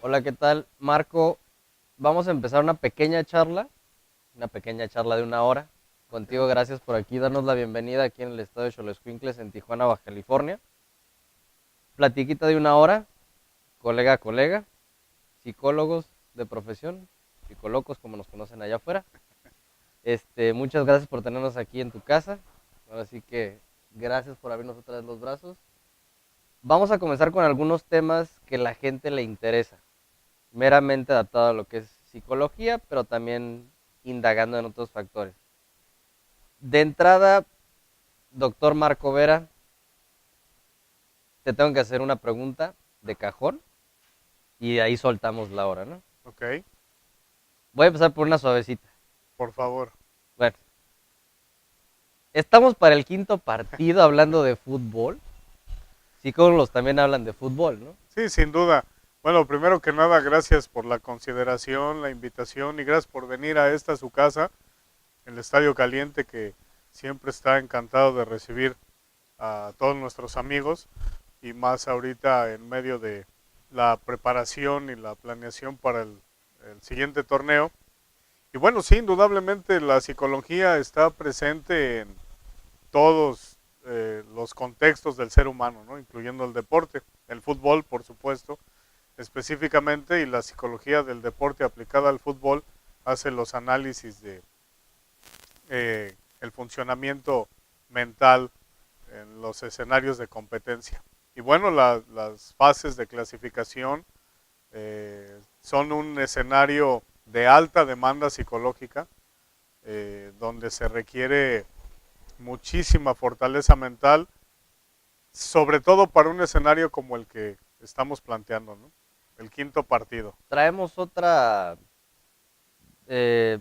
Hola, ¿qué tal? Marco, vamos a empezar una pequeña charla de una hora. Contigo, Ok. gracias por aquí, darnos la bienvenida aquí en el estadio Xoloscuincles en Tijuana, Baja California. Platiquita de una hora, colega a colega, psicólogos de profesión, psicolocos como nos conocen allá afuera. Muchas gracias por tenernos aquí en tu casa. Ahora sí que gracias por abrirnos otra vez los brazos. Vamos a comenzar con algunos temas que la gente le interesa, meramente adaptado a lo que es psicología, pero también indagando en otros factores. De entrada, doctor Marco Vera, te tengo que hacer una pregunta de cajón y ahí soltamos la hora, ¿no? Ok, Voy a empezar por una suavecita. por favor. Bueno, estamos para el quinto partido hablando de fútbol. Psicólogos también hablan de fútbol, ¿no? Sí, sin duda. Bueno, primero que nada, gracias por la consideración, la invitación y gracias por venir a esta su casa, el Estadio Caliente, que siempre está encantado de recibir a todos nuestros amigos y más ahorita en medio de la preparación y la planeación para el siguiente torneo. Y bueno, sí, indudablemente la psicología está presente en todos los contextos del ser humano, ¿no? Incluyendo el deporte, el fútbol, por supuesto, específicamente, y la psicología del deporte aplicada al fútbol hace los análisis de el funcionamiento mental en los escenarios de competencia. Y bueno, las fases de clasificación son un escenario de alta demanda psicológica, donde se requiere muchísima fortaleza mental, sobre todo para un escenario como el que estamos planteando, ¿no? El quinto partido. Traemos otra, eh,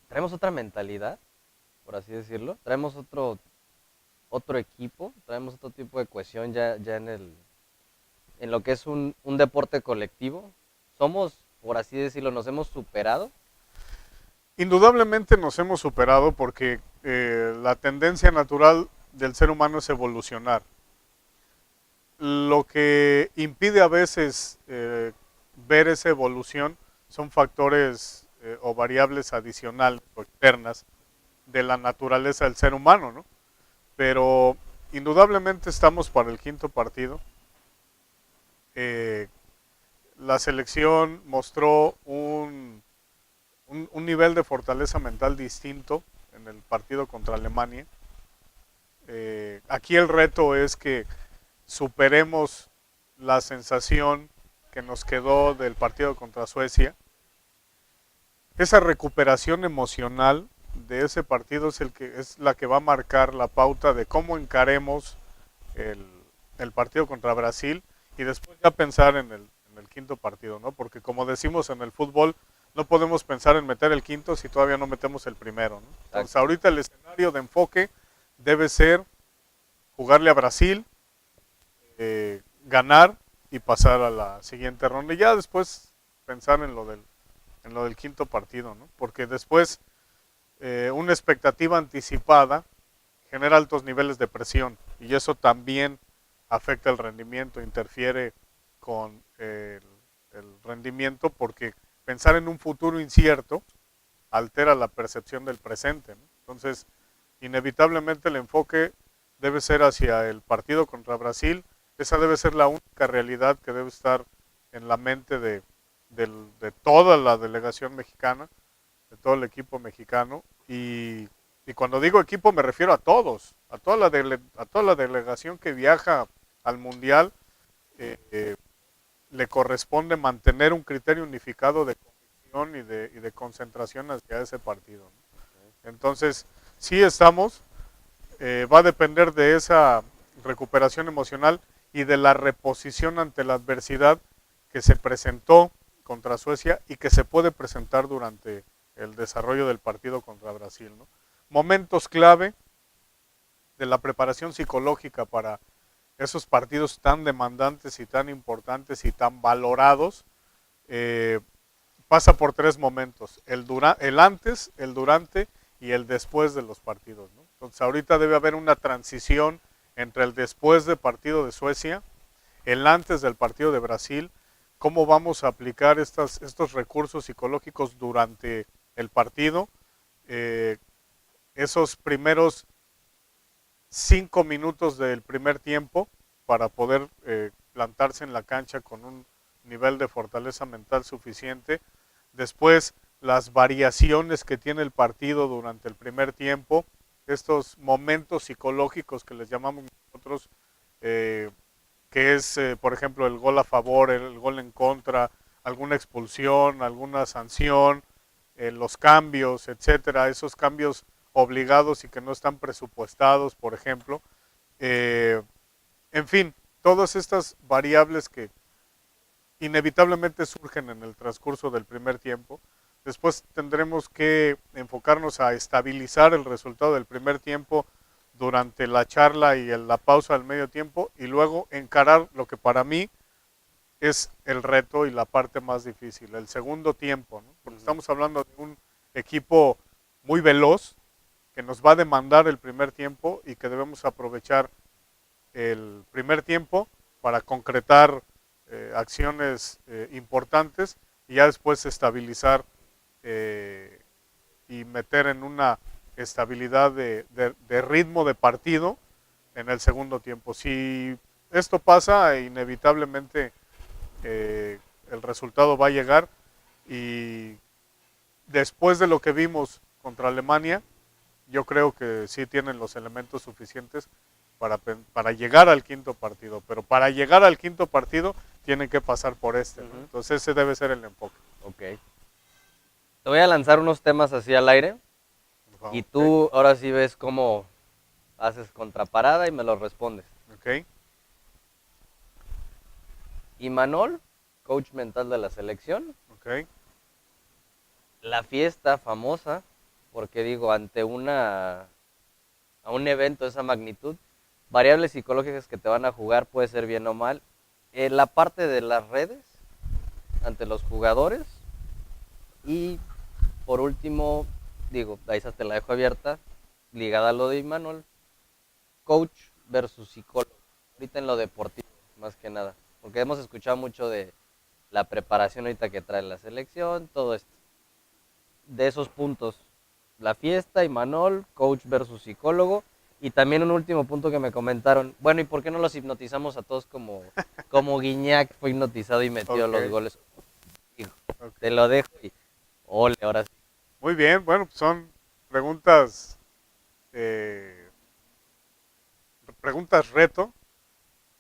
traemos otra mentalidad, por así decirlo. Traemos otro equipo, traemos otro tipo de cohesión ya en lo que es un deporte colectivo. Somos, por así decirlo, nos hemos superado. Indudablemente nos hemos superado porque la tendencia natural del ser humano es evolucionar. Lo que impide a veces ver esa evolución son factores o variables adicionales o externas de la naturaleza del ser humano, ¿no? Pero indudablemente estamos para el quinto partido. Eh, la selección mostró un nivel de fortaleza mental distinto en el partido contra Alemania. Aquí el reto es que superemos la sensación que nos quedó del partido contra Suecia. Esa recuperación emocional de ese partido es la que va a marcar la pauta de cómo encaremos el, el partido contra Brasil y después ya pensar en el quinto partido, ¿no? Porque como decimos en el fútbol, no podemos pensar en meter el quinto si todavía no metemos el primero, ¿no? Entonces Exacto. ahorita el escenario de enfoque debe ser jugarle a Brasil, ganar y pasar a la siguiente ronda y ya después pensar en lo del quinto partido, ¿no? Porque después una expectativa anticipada genera altos niveles de presión y eso también afecta el rendimiento, interfiere con el rendimiento porque pensar en un futuro incierto altera la percepción del presente, ¿no? Entonces, inevitablemente el enfoque debe ser hacia el partido contra Brasil. Esa debe ser la única realidad que debe estar en la mente de toda la delegación mexicana, de todo el equipo mexicano. Y cuando digo equipo me refiero a todos, a toda la delegación que viaja al Mundial. Eh, Le corresponde mantener un criterio unificado de convicción y de concentración hacia ese partido, ¿no? Entonces, sí estamos, va a depender de esa recuperación emocional y de la reposición ante la adversidad que se presentó contra Suecia y que se puede presentar durante el desarrollo del partido contra Brasil, ¿no? Momentos clave de la preparación psicológica para esos partidos tan demandantes y tan importantes y tan valorados, eh, pasa por tres momentos, el antes, el durante y el después de los partidos, ¿no? Entonces ahorita debe haber una transición entre el después del partido de Suecia, el antes del partido de Brasil, cómo vamos a aplicar estos recursos psicológicos durante el partido. Eh, Esos primeros 5 minutos del primer tiempo para poder plantarse en la cancha con un nivel de fortaleza mental suficiente. Después, las variaciones que tiene el partido durante el primer tiempo, estos momentos psicológicos que les llamamos nosotros, eh, que es, por ejemplo, el gol a favor, el gol en contra, alguna expulsión, alguna sanción, los cambios, etcétera, esos cambios obligados y que no están presupuestados, por ejemplo. Eh, en fin, todas estas variables que inevitablemente surgen en el transcurso del primer tiempo. Después tendremos que enfocarnos a estabilizar el resultado del primer tiempo durante la charla y la pausa del medio tiempo y luego encarar lo que para mí es el reto y la parte más difícil, el segundo tiempo, ¿no? Porque estamos hablando de un equipo muy veloz que nos va a demandar el primer tiempo y que debemos aprovechar el primer tiempo para concretar acciones importantes y ya después estabilizar y meter en una estabilidad de ritmo de partido en el segundo tiempo. Si esto pasa, inevitablemente el resultado va a llegar y después de lo que vimos contra Alemania, yo creo que sí tienen los elementos suficientes para llegar al quinto partido, pero para llegar al quinto partido tienen que pasar por este, ¿no? Entonces ese debe ser el enfoque. Ok. Te voy a lanzar unos temas así al aire y tú ahora sí ves cómo haces contraparada y me los respondes. Ok. Imanol, coach mental de la selección. Ok. La fiesta famosa, porque digo, ante a un evento de esa magnitud, variables psicológicas que te van a jugar puede ser bien o mal. La parte de las redes ante los jugadores y por último, digo, ahí te la dejo abierta, ligada a lo de Imanol, coach versus psicólogo, ahorita en lo deportivo, más que nada, porque hemos escuchado mucho de la preparación ahorita que trae la selección, todo esto. De esos puntos, la fiesta, Imanol, coach versus psicólogo, y también un último punto que me comentaron, bueno, ¿y por qué no los hipnotizamos a todos como Guiñac fue hipnotizado y metió los goles? Hijo, te lo dejo y ole, ahora sí. Muy bien, bueno, son preguntas reto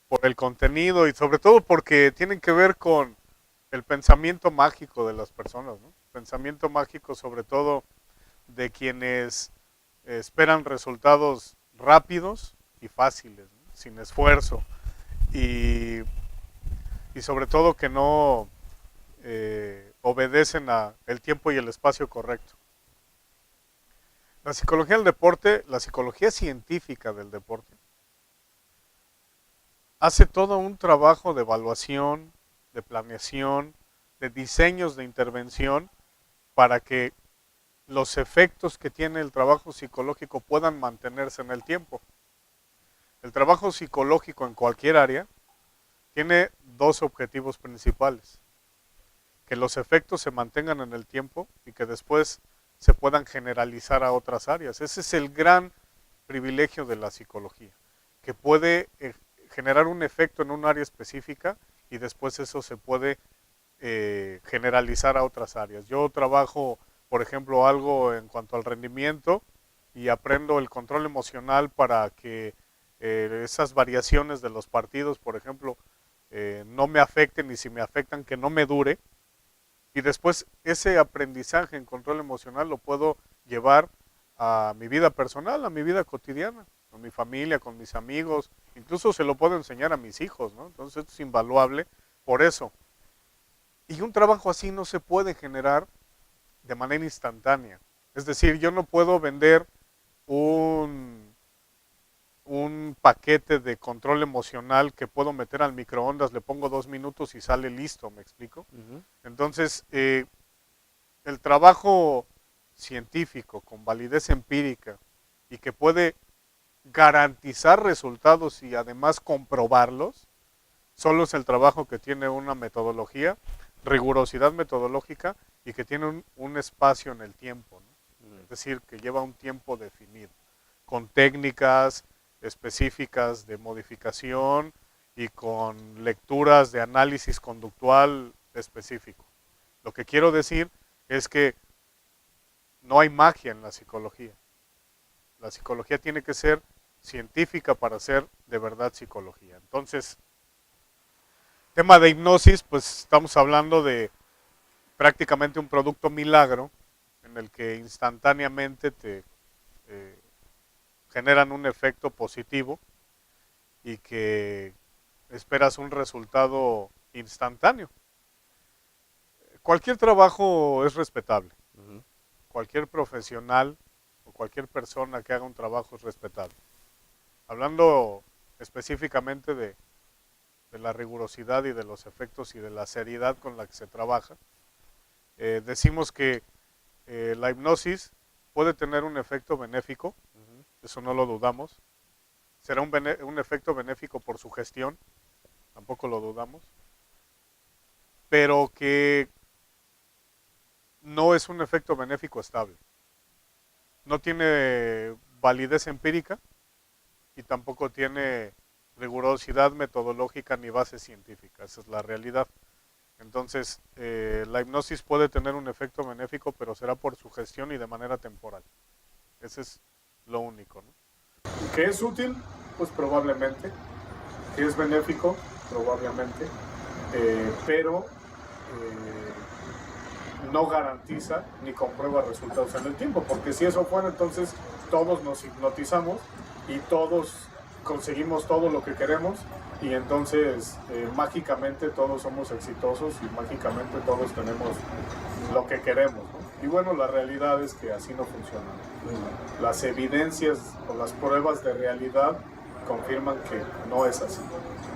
por el contenido y sobre todo porque tienen que ver con el pensamiento mágico de las personas, ¿no? Pensamiento mágico sobre todo de quienes esperan resultados rápidos y fáciles, ¿no? Sin esfuerzo y, y sobre todo que no obedecen a el tiempo y el espacio correcto. La psicología del deporte, la psicología científica del deporte, hace todo un trabajo de evaluación, de planeación, de diseños de intervención para que los efectos que tiene el trabajo psicológico puedan mantenerse en el tiempo. El trabajo psicológico en cualquier área tiene dos objetivos principales: que los efectos se mantengan en el tiempo y que después se puedan generalizar a otras áreas. Ese es el gran privilegio de la psicología, que puede generar un efecto en un área específica y después eso se puede generalizar a otras áreas. Yo trabajo, por ejemplo, algo en cuanto al rendimiento y aprendo el control emocional para que esas variaciones de los partidos, por ejemplo, no me afecten y si me afectan que no me dure. Y después ese aprendizaje en control emocional lo puedo llevar a mi vida personal, a mi vida cotidiana, a mi familia, con mis amigos, incluso se lo puedo enseñar a mis hijos, ¿no? Entonces esto es invaluable por eso. Y un trabajo así no se puede generar de manera instantánea. Es decir, yo no puedo vender un paquete de control emocional que puedo meter al microondas, le pongo 2 minutos y sale listo, ¿me explico? Entonces, el trabajo científico con validez empírica y que puede garantizar resultados y además comprobarlos, Solo es el trabajo que tiene una metodología, rigurosidad metodológica y que tiene un espacio en el tiempo, ¿no? Es decir, que lleva un tiempo definido, con técnicas específicas de modificación y con lecturas de análisis conductual específico. Lo que quiero decir es que no hay magia en la psicología. La psicología tiene que ser científica para ser de verdad psicología. Entonces, tema de hipnosis, pues estamos hablando de prácticamente un producto milagro en el que instantáneamente te generan un efecto positivo y que esperas un resultado instantáneo. Cualquier trabajo es respetable. Ujú. Cualquier profesional o cualquier persona que haga un trabajo es respetable. Hablando específicamente de la rigurosidad y de los efectos y de la seriedad con la que se trabaja, decimos que la hipnosis puede tener un efecto benéfico, Ujú. eso no lo dudamos. Será un efecto benéfico por su gestión, tampoco lo dudamos, pero que no es un efecto benéfico estable. No tiene validez empírica y tampoco tiene rigurosidad metodológica ni base científica. Esa es la realidad. Entonces, la hipnosis puede tener un efecto benéfico, pero será por su gestión y de manera temporal. Ese es lo único, ¿no? ¿Que es útil? Pues probablemente. ¿Que es benéfico? Probablemente. Pero no garantiza ni comprueba resultados en el tiempo, porque si eso fuera, entonces todos nos hipnotizamos y todos conseguimos todo lo que queremos y entonces mágicamente todos somos exitosos y mágicamente todos tenemos lo que queremos, ¿no? Y bueno, la realidad es que así no funciona. Las evidencias o las pruebas de realidad confirman que no es así.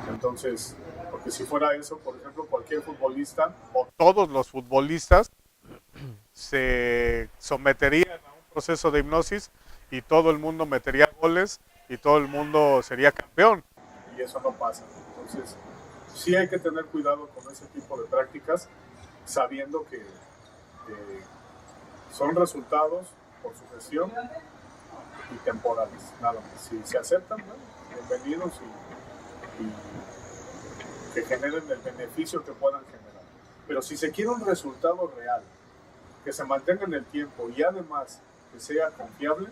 Entonces, porque si fuera eso, por ejemplo, cualquier futbolista o todos los futbolistas se someterían a un proceso de hipnosis y todo el mundo metería goles y todo el mundo sería campeón. Y eso no pasa. Entonces, sí hay que tener cuidado con ese tipo de prácticas, sabiendo que son resultados por su gestión y temporales, nada más. Si se aceptan, ¿no? Bienvenidos y que generen el beneficio que puedan generar. Pero si se quiere un resultado real, que se mantenga en el tiempo y además que sea confiable,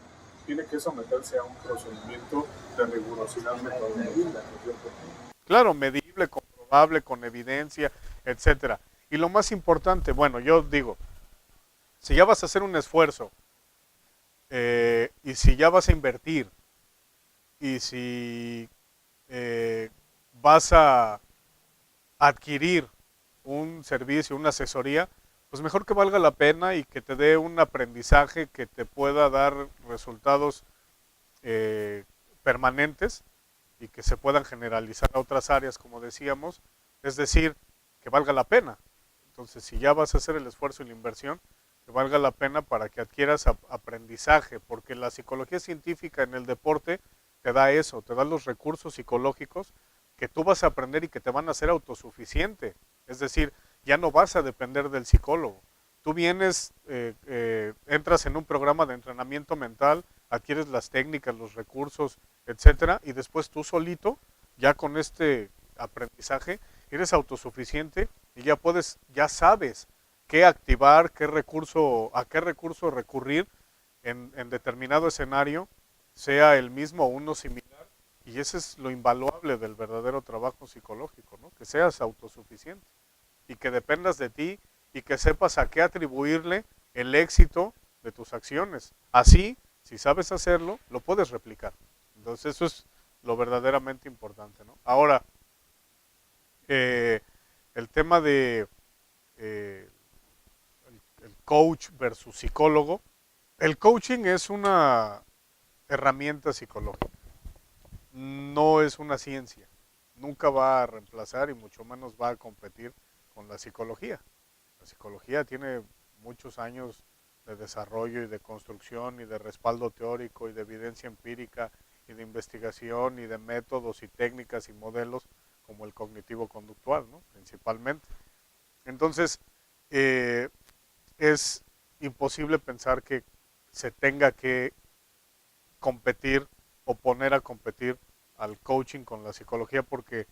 tiene que someterse a un procedimiento de rigurosidad metodológica. Claro, medible, comprobable, con evidencia, etcétera. Y lo más importante, bueno, yo digo, si ya vas a hacer un esfuerzo y si ya vas a invertir y si vas a adquirir un servicio, una asesoría, pues mejor que valga la pena y que te dé un aprendizaje que te pueda dar resultados eh, permanentes y que se puedan generalizar a otras áreas, como decíamos, es decir, que valga la pena. Entonces, si ya vas a hacer el esfuerzo y la inversión, que valga la pena para que adquieras aprendizaje, porque la psicología científica en el deporte te da eso, te da los recursos psicológicos que tú vas a aprender y que te van a hacer autosuficiente. Es decir, ya no vas a depender del psicólogo. Tú vienes, entras en un programa de entrenamiento mental, adquieres las técnicas, los recursos, etcétera, y después tú solito, ya con este aprendizaje, eres autosuficiente y ya puedes, ya sabes qué activar, a qué recurso recurrir en determinado escenario, sea el mismo o uno similar. Y ese es lo invaluable del verdadero trabajo psicológico, ¿no? Que seas autosuficiente y que dependas de ti y que sepas a qué atribuirle el éxito de tus acciones. Así, si sabes hacerlo, lo puedes replicar. Entonces eso es lo verdaderamente importante, ¿no? Ahora, eh, el tema de el coach versus psicólogo. El coaching es una herramienta psicológica, no es una ciencia. Nunca va a reemplazar y mucho menos va a competir con la psicología. La psicología tiene muchos años de desarrollo y de construcción y de respaldo teórico y de evidencia empírica y de investigación y de métodos y técnicas y modelos como el cognitivo-conductual, ¿no? Principalmente. Entonces, eh, es imposible pensar que se tenga que competir o poner a competir al coaching con la psicología porque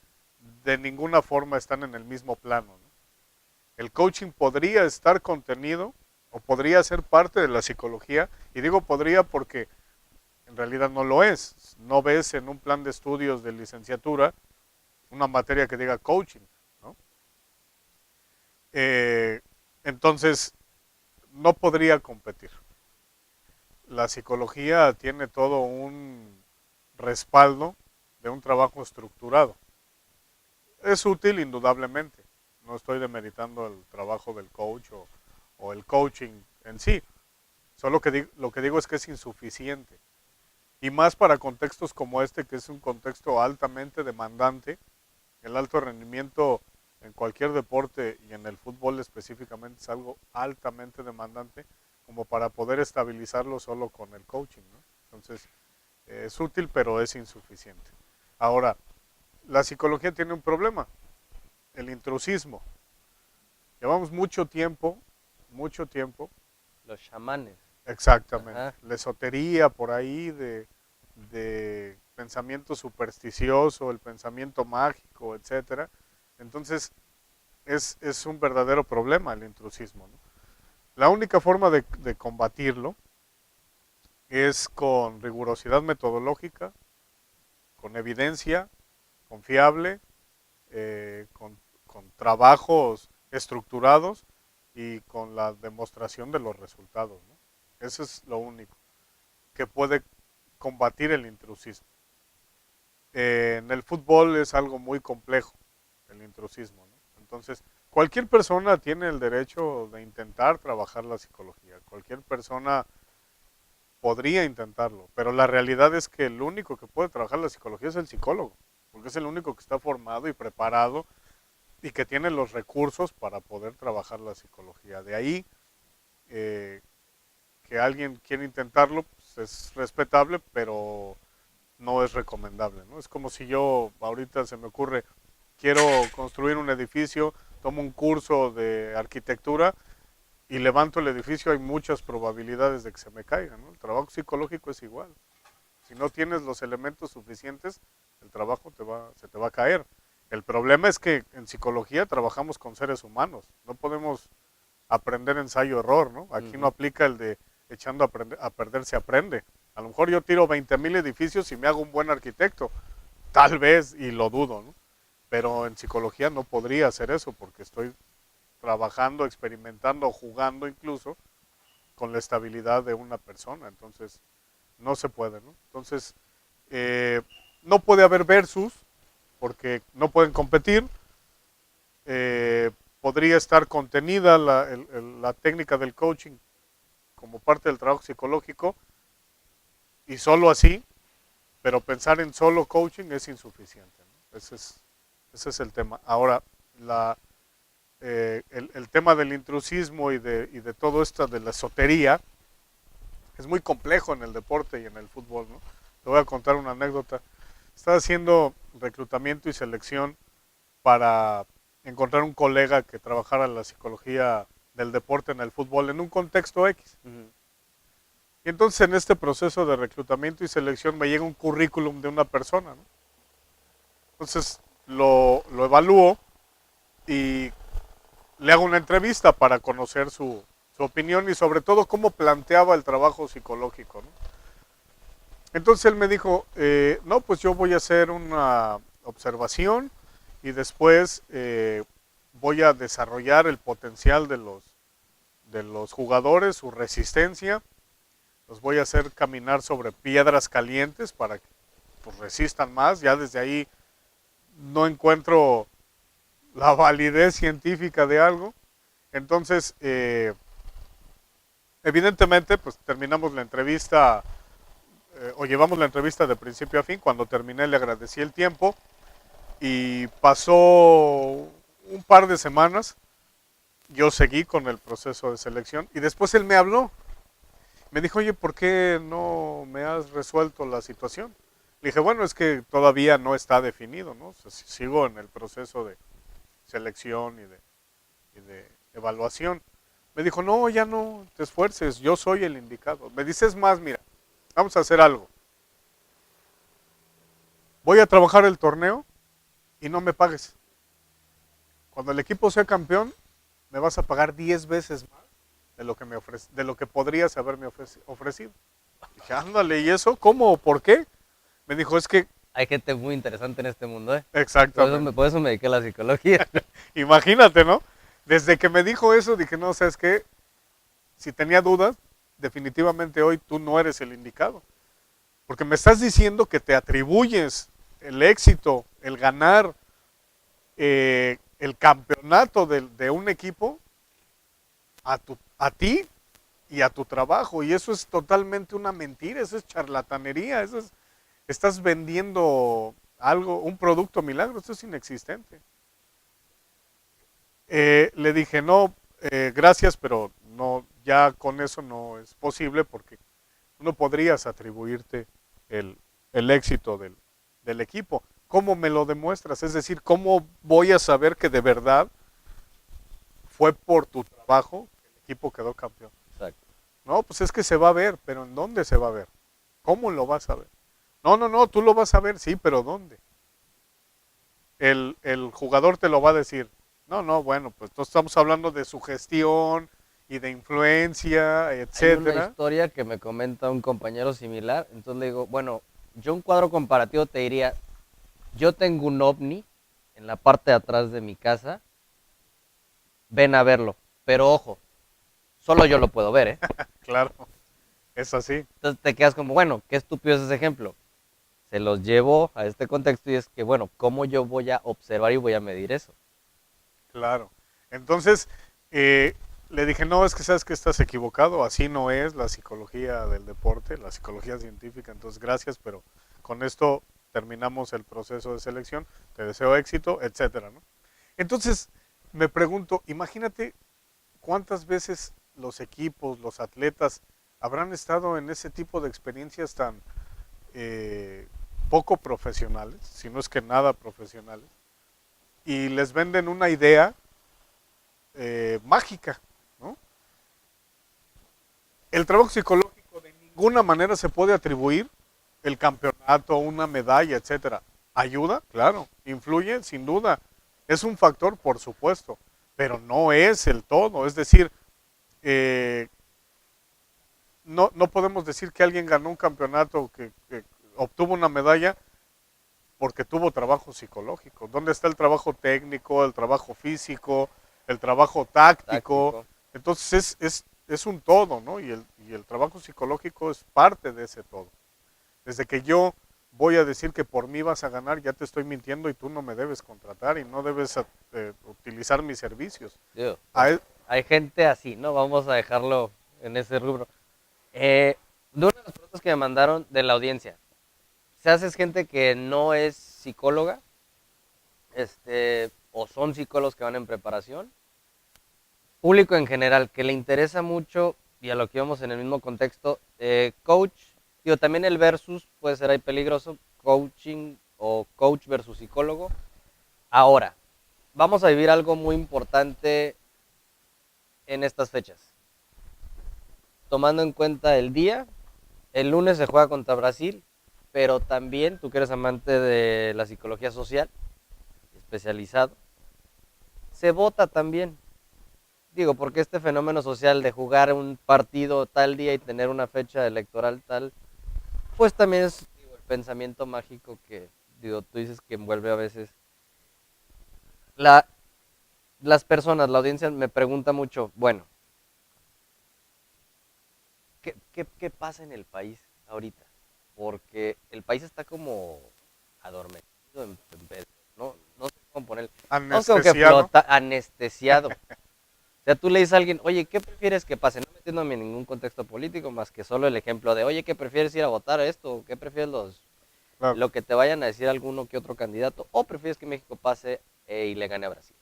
de ninguna forma están en el mismo plano, ¿no? El coaching podría estar contenido o podría ser parte de la psicología, y digo podría porque en realidad no lo es. No ves en un plan de estudios de licenciatura una materia que diga coaching, ¿no? Eh, entonces, no podría competir. La psicología tiene todo un respaldo de un trabajo estructurado. Es útil indudablemente. No estoy demeritando el trabajo del coach o el coaching en sí. Solo que lo que digo es que es insuficiente. Y más para contextos como este, que es un contexto altamente demandante. El alto rendimiento en cualquier deporte y en el fútbol específicamente es algo altamente demandante como para poder estabilizarlo solo con el coaching, ¿no? Entonces, es útil, pero es insuficiente. Ahora, la psicología tiene un problema, el intrusismo. Llevamos mucho tiempo, Los chamanes. exactamente, Ajá. la esotería por ahí de pensamiento supersticioso, el pensamiento mágico, etcétera. Entonces, es un verdadero problema el intrusismo, ¿no? La única forma de combatirlo es con rigurosidad metodológica, con evidencia confiable, con trabajos estructurados y con la demostración de los resultados, ¿no? Eso es lo único que puede combatir el intrusismo. En el fútbol es algo muy complejo, el intrusismo, ¿no? Entonces, cualquier persona tiene el derecho de intentar trabajar la psicología. Cualquier persona podría intentarlo, pero la realidad es que el único que puede trabajar la psicología es el psicólogo, porque es el único que está formado y preparado y que tiene los recursos para poder trabajar la psicología. De ahí eh, que alguien quiera intentarlo, pues es respetable, pero no es recomendable, ¿no? Es como si yo ahorita se me ocurre, quiero construir un edificio, tomo un curso de arquitectura y levanto el edificio, hay muchas probabilidades de que se me caiga, ¿no? El trabajo psicológico es igual. Si no tienes los elementos suficientes, el trabajo se te va a caer. El problema es que en psicología trabajamos con seres humanos. No podemos aprender ensayo-error, ¿no? Aquí no aplica el de echando a perder se aprende. A lo mejor yo tiro 20,000 edificios y me hago un buen arquitecto. Tal vez, y lo dudo, ¿no? Pero en psicología no podría hacer eso porque estoy trabajando, experimentando, jugando incluso con la estabilidad de una persona. Entonces, no se puede, ¿no? Entonces, eh, no puede haber versus porque no pueden competir. Eh, podría estar contenida la técnica del coaching como parte del trabajo psicológico y solo así, pero pensar en solo coaching es insuficiente, ¿no? Ese es el tema. Ahora, el tema del intrusismo y de todo esto de la esotería es muy complejo en el deporte y en el fútbol, ¿no? Te voy a contar una anécdota. Estaba haciendo reclutamiento y selección para encontrar un colega que trabajara la psicología del deporte en el fútbol en un contexto X. Y entonces en este proceso de reclutamiento y selección me llega un currículum de una persona, ¿no? Entonces lo evalúo y le hago una entrevista para conocer su opinión y sobre todo cómo planteaba el trabajo psicológico, ¿no? Entonces él me dijo, no, pues yo voy a hacer una observación y después voy a desarrollar el potencial de los jugadores, su resistencia, los voy a hacer caminar sobre piedras calientes para que pues, resistan más. Ya desde ahí no encuentro la validez científica de algo. Entonces, evidentemente, pues terminamos la entrevista o llevamos la entrevista de principio a fin. Cuando terminé le agradecí el tiempo y pasó un par de semanas. Yo seguí con el proceso de selección y después él me habló. Me dijo, oye, ¿por qué no me has resuelto la situación? Le dije, bueno, es que todavía no está definido, ¿no? O sea, sigo en el proceso de selección y de evaluación. Me dijo, no, ya no te esfuerces, yo soy el indicado. Me dices más, mira, vamos a hacer algo. Voy a trabajar el torneo y no me pagues. Cuando el equipo sea campeón, me vas a pagar 10 veces más de lo que, de lo que podrías haberme ofrecido. Dije, ándale, ¿y eso? ¿Cómo? ¿Por qué? Me dijo, es que... Hay gente muy interesante en este mundo, ¿eh? Exactamente. Por eso me dediqué a la psicología. Imagínate, ¿no? Desde que me dijo eso, dije, no, ¿sabes qué? Si tenía dudas, definitivamente hoy tú no eres el indicado. Porque me estás diciendo que te atribuyes el éxito, el ganar, el campeonato de un equipo a ti y a tu trabajo. Y eso es totalmente una mentira, eso es charlatanería, eso es, estás vendiendo algo, un producto milagro, eso es inexistente. Le dije, no, gracias, pero no, ya con eso no es posible porque no podrías atribuirte el, el éxito del equipo. ¿Cómo me lo demuestras? Es decir, ¿cómo voy a saber que de verdad fue por tu trabajo que el equipo quedó campeón? Exacto. No, pues es que se va a ver, pero ¿en dónde se va a ver? ¿Cómo lo vas a ver? No, no, no, tú lo vas a ver, sí, pero ¿dónde? El jugador te lo va a decir. No, no, bueno, pues entonces estamos hablando de su gestión y de influencia, Hay una etcétera. historia que me comenta un compañero similar, entonces le digo, bueno, yo un cuadro comparativo te diría, yo tengo un ovni en la parte de atrás de mi casa, ven a verlo, pero ojo, solo yo lo puedo ver, ¿eh? Claro, es así. Entonces te quedas como, bueno, qué estúpido es ese ejemplo. Se los llevo a este contexto y es que, bueno, ¿cómo yo voy a observar y voy a medir eso? Claro. Entonces, eh, le dije, no, es que sabes que estás equivocado, así no es la psicología del deporte, la psicología científica, entonces gracias, pero con esto terminamos el proceso de selección, te deseo éxito, etcétera, ¿no? Entonces, me pregunto, imagínate cuántas veces los equipos, los atletas, habrán estado en ese tipo de experiencias tan eh, poco profesionales, si no es que nada profesionales, y les venden una idea mágica, ¿no? El trabajo psicológico de ninguna manera se puede atribuir el campeonato, una medalla, etcétera. ¿Ayuda? Claro. ¿Influye? Sin duda. Es un factor, por supuesto, pero no es el todo. Es decir, eh, no podemos decir que alguien ganó un campeonato, que obtuvo una medalla porque tuvo trabajo psicológico. ¿Dónde está el trabajo técnico, el trabajo físico, el trabajo táctico? Táctico. Entonces es un todo, ¿no? Y el trabajo psicológico es parte de ese todo. Desde que yo voy a decir que por mí vas a ganar, ya te estoy mintiendo y tú no me debes contratar y no debes utilizar mis servicios. Digo, A pues, él- hay gente así, ¿no? Vamos a dejarlo en ese rubro. De una de las preguntas que me mandaron de la audiencia, ¿se hace gente que no es psicóloga? O son psicólogos que van en preparación. Público en general, que le interesa mucho, y a lo que íbamos en el mismo contexto, coach, digo, también el versus puede ser ahí peligroso, coaching o coach versus psicólogo. Ahora, vamos a vivir algo muy importante en estas fechas. Tomando en cuenta el día, el lunes se juega contra Brasil, pero también, tú que eres amante de la psicología social, especializado, se vota también. Digo, porque este fenómeno social de jugar un partido tal día y tener una fecha electoral tal, pues también es digo, el pensamiento mágico que, digo, tú dices que envuelve a veces. La, las personas, la audiencia me pregunta mucho, bueno, ¿qué pasa en el país ahorita? Porque el país está como adormecido, no sé cómo ponerlo. Vamos como que anestesiado. flota, anestesiado. O sea, tú le dices a alguien, oye, ¿qué prefieres que pase? No metiéndome en ningún contexto político, más que solo el ejemplo de, oye, ¿qué prefieres ir a votar a esto? ¿Qué prefieres Claro. lo que te vayan a decir alguno que otro candidato? ¿O prefieres que México pase y le gane a Brasil?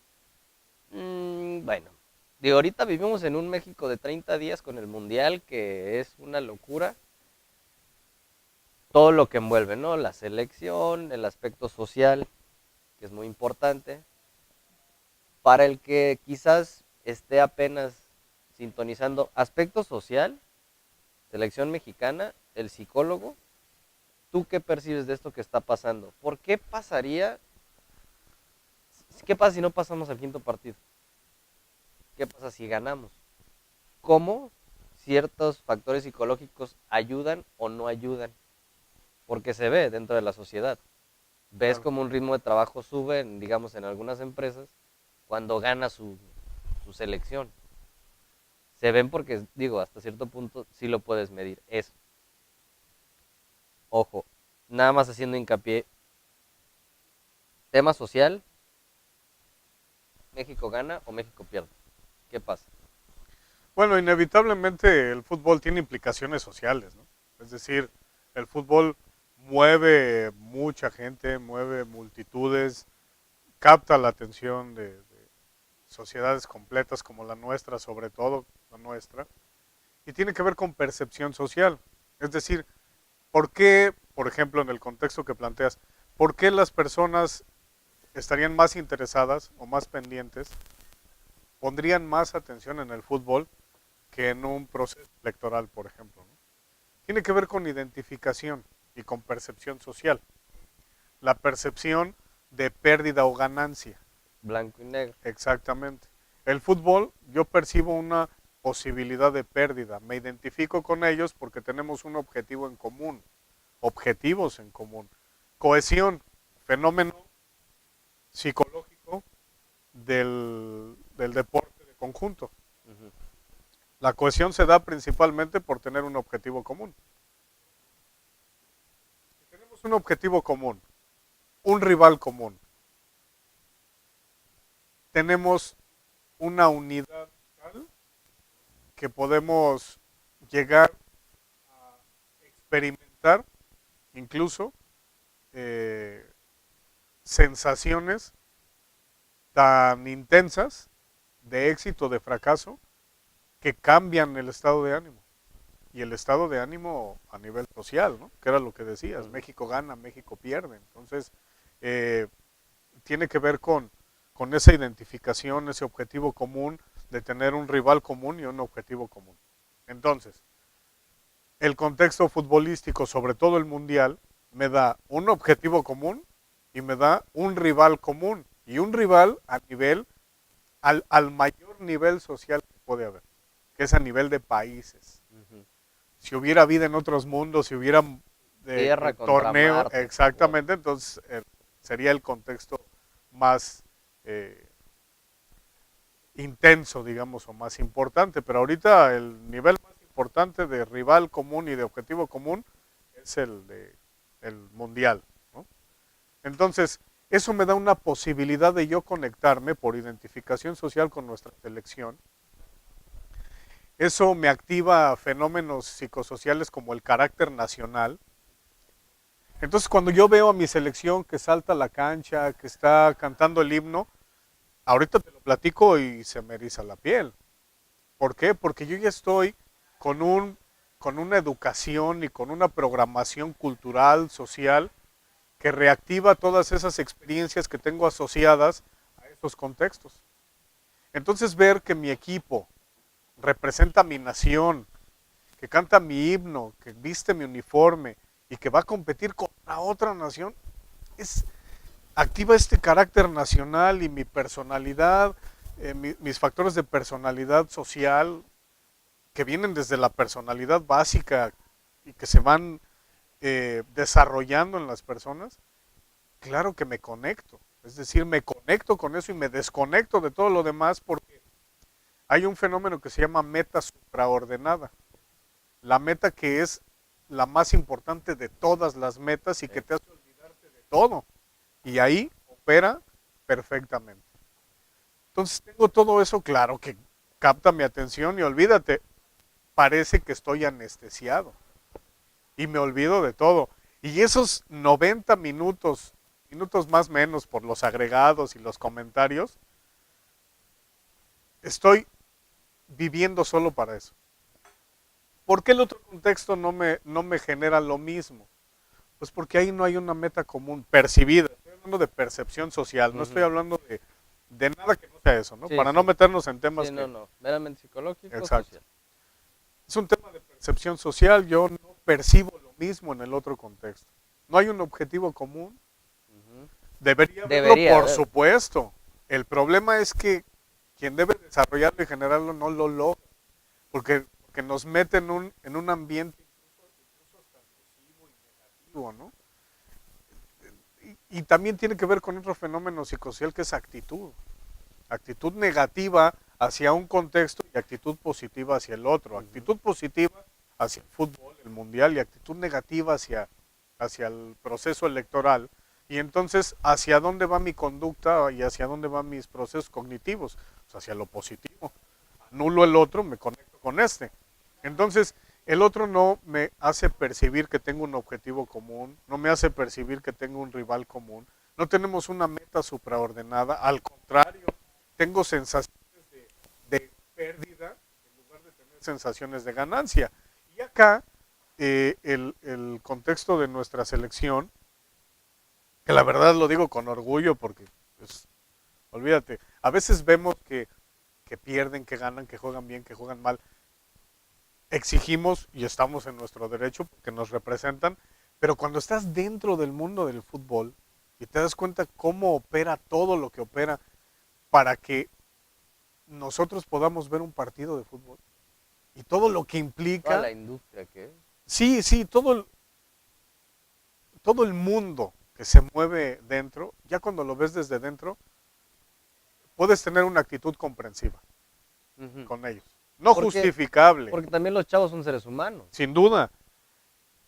Bueno, digo, ahorita vivimos en un México de 30 días con el Mundial, que es una locura. todo lo que envuelve, ¿no? La selección, el aspecto social, que es muy importante. Para el que quizás esté apenas sintonizando aspecto social, selección mexicana, el psicólogo, ¿tú qué percibes de esto que está pasando? ¿Por qué pasaría? ¿Qué pasa si no pasamos al quinto partido? ¿Qué pasa si ganamos? ¿Cómo ciertos factores psicológicos ayudan o no ayudan? Porque se ve dentro de la sociedad. Ves Claro. como un ritmo de trabajo sube, digamos, en algunas empresas, cuando gana su selección. Se ven porque, digo, hasta cierto punto sí lo puedes medir. Eso. Ojo, nada más haciendo hincapié. Tema social, México gana o México pierde. ¿Qué pasa? Bueno, inevitablemente el fútbol tiene implicaciones sociales, ¿no? Es decir, el fútbol mueve mucha gente, mueve multitudes, capta la atención de sociedades completas como la nuestra, sobre todo la nuestra, y tiene que ver con percepción social. Es decir, ¿por qué, por ejemplo, en el contexto que planteas, por qué las personas estarían más interesadas o más pendientes, pondrían más atención en el fútbol que en un proceso electoral, por ejemplo, ¿no? Tiene que ver con identificación y con percepción social. La percepción de pérdida o ganancia. Blanco y negro. Exactamente. El fútbol, yo percibo una posibilidad de pérdida. Me identifico con ellos porque tenemos un objetivo en común, objetivos en común. Cohesión, fenómeno psicológico del deporte de conjunto. Ujú. La cohesión se da principalmente por tener un objetivo común. Si tenemos un objetivo común, un rival común, tenemos una unidad tal que podemos llegar a experimentar incluso eh, sensaciones tan intensas de éxito, de fracaso, que cambian el estado de ánimo. Y el estado de ánimo a nivel social, ¿no? Que era lo que decías, México gana, México pierde. Entonces, eh, tiene que ver con esa identificación, ese objetivo común de tener un rival común y un objetivo común. Entonces, el contexto futbolístico, sobre todo el mundial, me da un objetivo común y me da un rival común. Y un rival a nivel, al mayor nivel social que puede haber, que es a nivel de países. Ujú. Si hubiera vida en otros mundos, si hubiera Tierra contra torneo, Marte. Wow. exactamente, entonces sería el contexto más intenso, digamos, o más importante. Pero ahorita el nivel más importante de rival común y de objetivo común es el mundial, ¿no? Entonces, eso me da una posibilidad de yo conectarme por identificación social con nuestra selección. Eso me activa fenómenos psicosociales como el carácter nacional. Entonces, cuando yo veo a mi selección que salta a la cancha, que está cantando el himno, ahorita te lo platico y se me eriza la piel. ¿Por qué? Porque yo ya estoy con, con una educación y con una programación cultural, social, que reactiva todas esas experiencias que tengo asociadas a esos contextos. Entonces, ver que mi equipo representa mi nación, que canta mi himno, que viste mi uniforme y que va a competir contra otra nación, es, activa este carácter nacional y mi personalidad, mis factores de personalidad social que vienen desde la personalidad básica y que se van desarrollando en las personas. Claro que me conecto, es decir, me conecto con eso y me desconecto de todo lo demás porque hay un fenómeno que se llama meta supraordenada. La meta que es la más importante de todas las metas y que Sí. te hace olvidarte de todo. Y ahí opera perfectamente. Entonces tengo todo eso claro que capta mi atención y olvídate, parece que estoy anestesiado y me olvido de todo. Y esos 90 minutos, minutos más o menos por los agregados y los comentarios, estoy viviendo solo para eso. ¿Por qué el otro contexto no me genera lo mismo? Pues porque ahí no hay una meta común percibida. Estoy hablando de percepción social, no estoy Ujú. hablando de nada que no sea eso, ¿no? Sí, Para no sí. meternos en Sí, temas no, que... no. Meramente psicológico, Exacto. social. Es un tema de percepción social, yo no percibo lo mismo en el otro contexto. No hay un objetivo común. Ujú. Debería haberlo, Debería por haber. supuesto. El problema es que quien debe desarrollarlo y generarlo no lo logra, porque nos mete en un ambiente incluso hasta nocivo y negativo, ¿no? Y también tiene que ver con otro fenómeno psicosocial que es actitud. Actitud negativa hacia un contexto y actitud positiva hacia el otro. Ujú. Actitud positiva hacia el fútbol, el mundial, y actitud negativa hacia el proceso electoral. Y entonces, ¿hacia dónde va mi conducta y hacia dónde van mis procesos cognitivos? Pues hacia lo positivo. Anulo el otro, me conecto con este. Entonces, el otro no me hace percibir que tengo un objetivo común, no me hace percibir que tengo un rival común, no tenemos una meta supraordenada, al contrario, tengo sensaciones de pérdida en lugar de tener sensaciones de ganancia. Y acá, el contexto de nuestra selección, que la verdad lo digo con orgullo porque, pues, olvídate, a veces vemos que pierden, que ganan, que juegan bien, que juegan mal, exigimos y estamos en nuestro derecho porque nos representan, pero cuando estás dentro del mundo del fútbol y te das cuenta cómo opera todo lo que opera para que nosotros podamos ver un partido de fútbol y todo lo que Toda implica, la industria que es. sí, sí, todo el mundo que se mueve dentro, ya cuando lo ves desde dentro, puedes tener una actitud comprensiva Ujú. con ellos. No Porque, justificable, porque también los chavos son seres humanos. sin duda,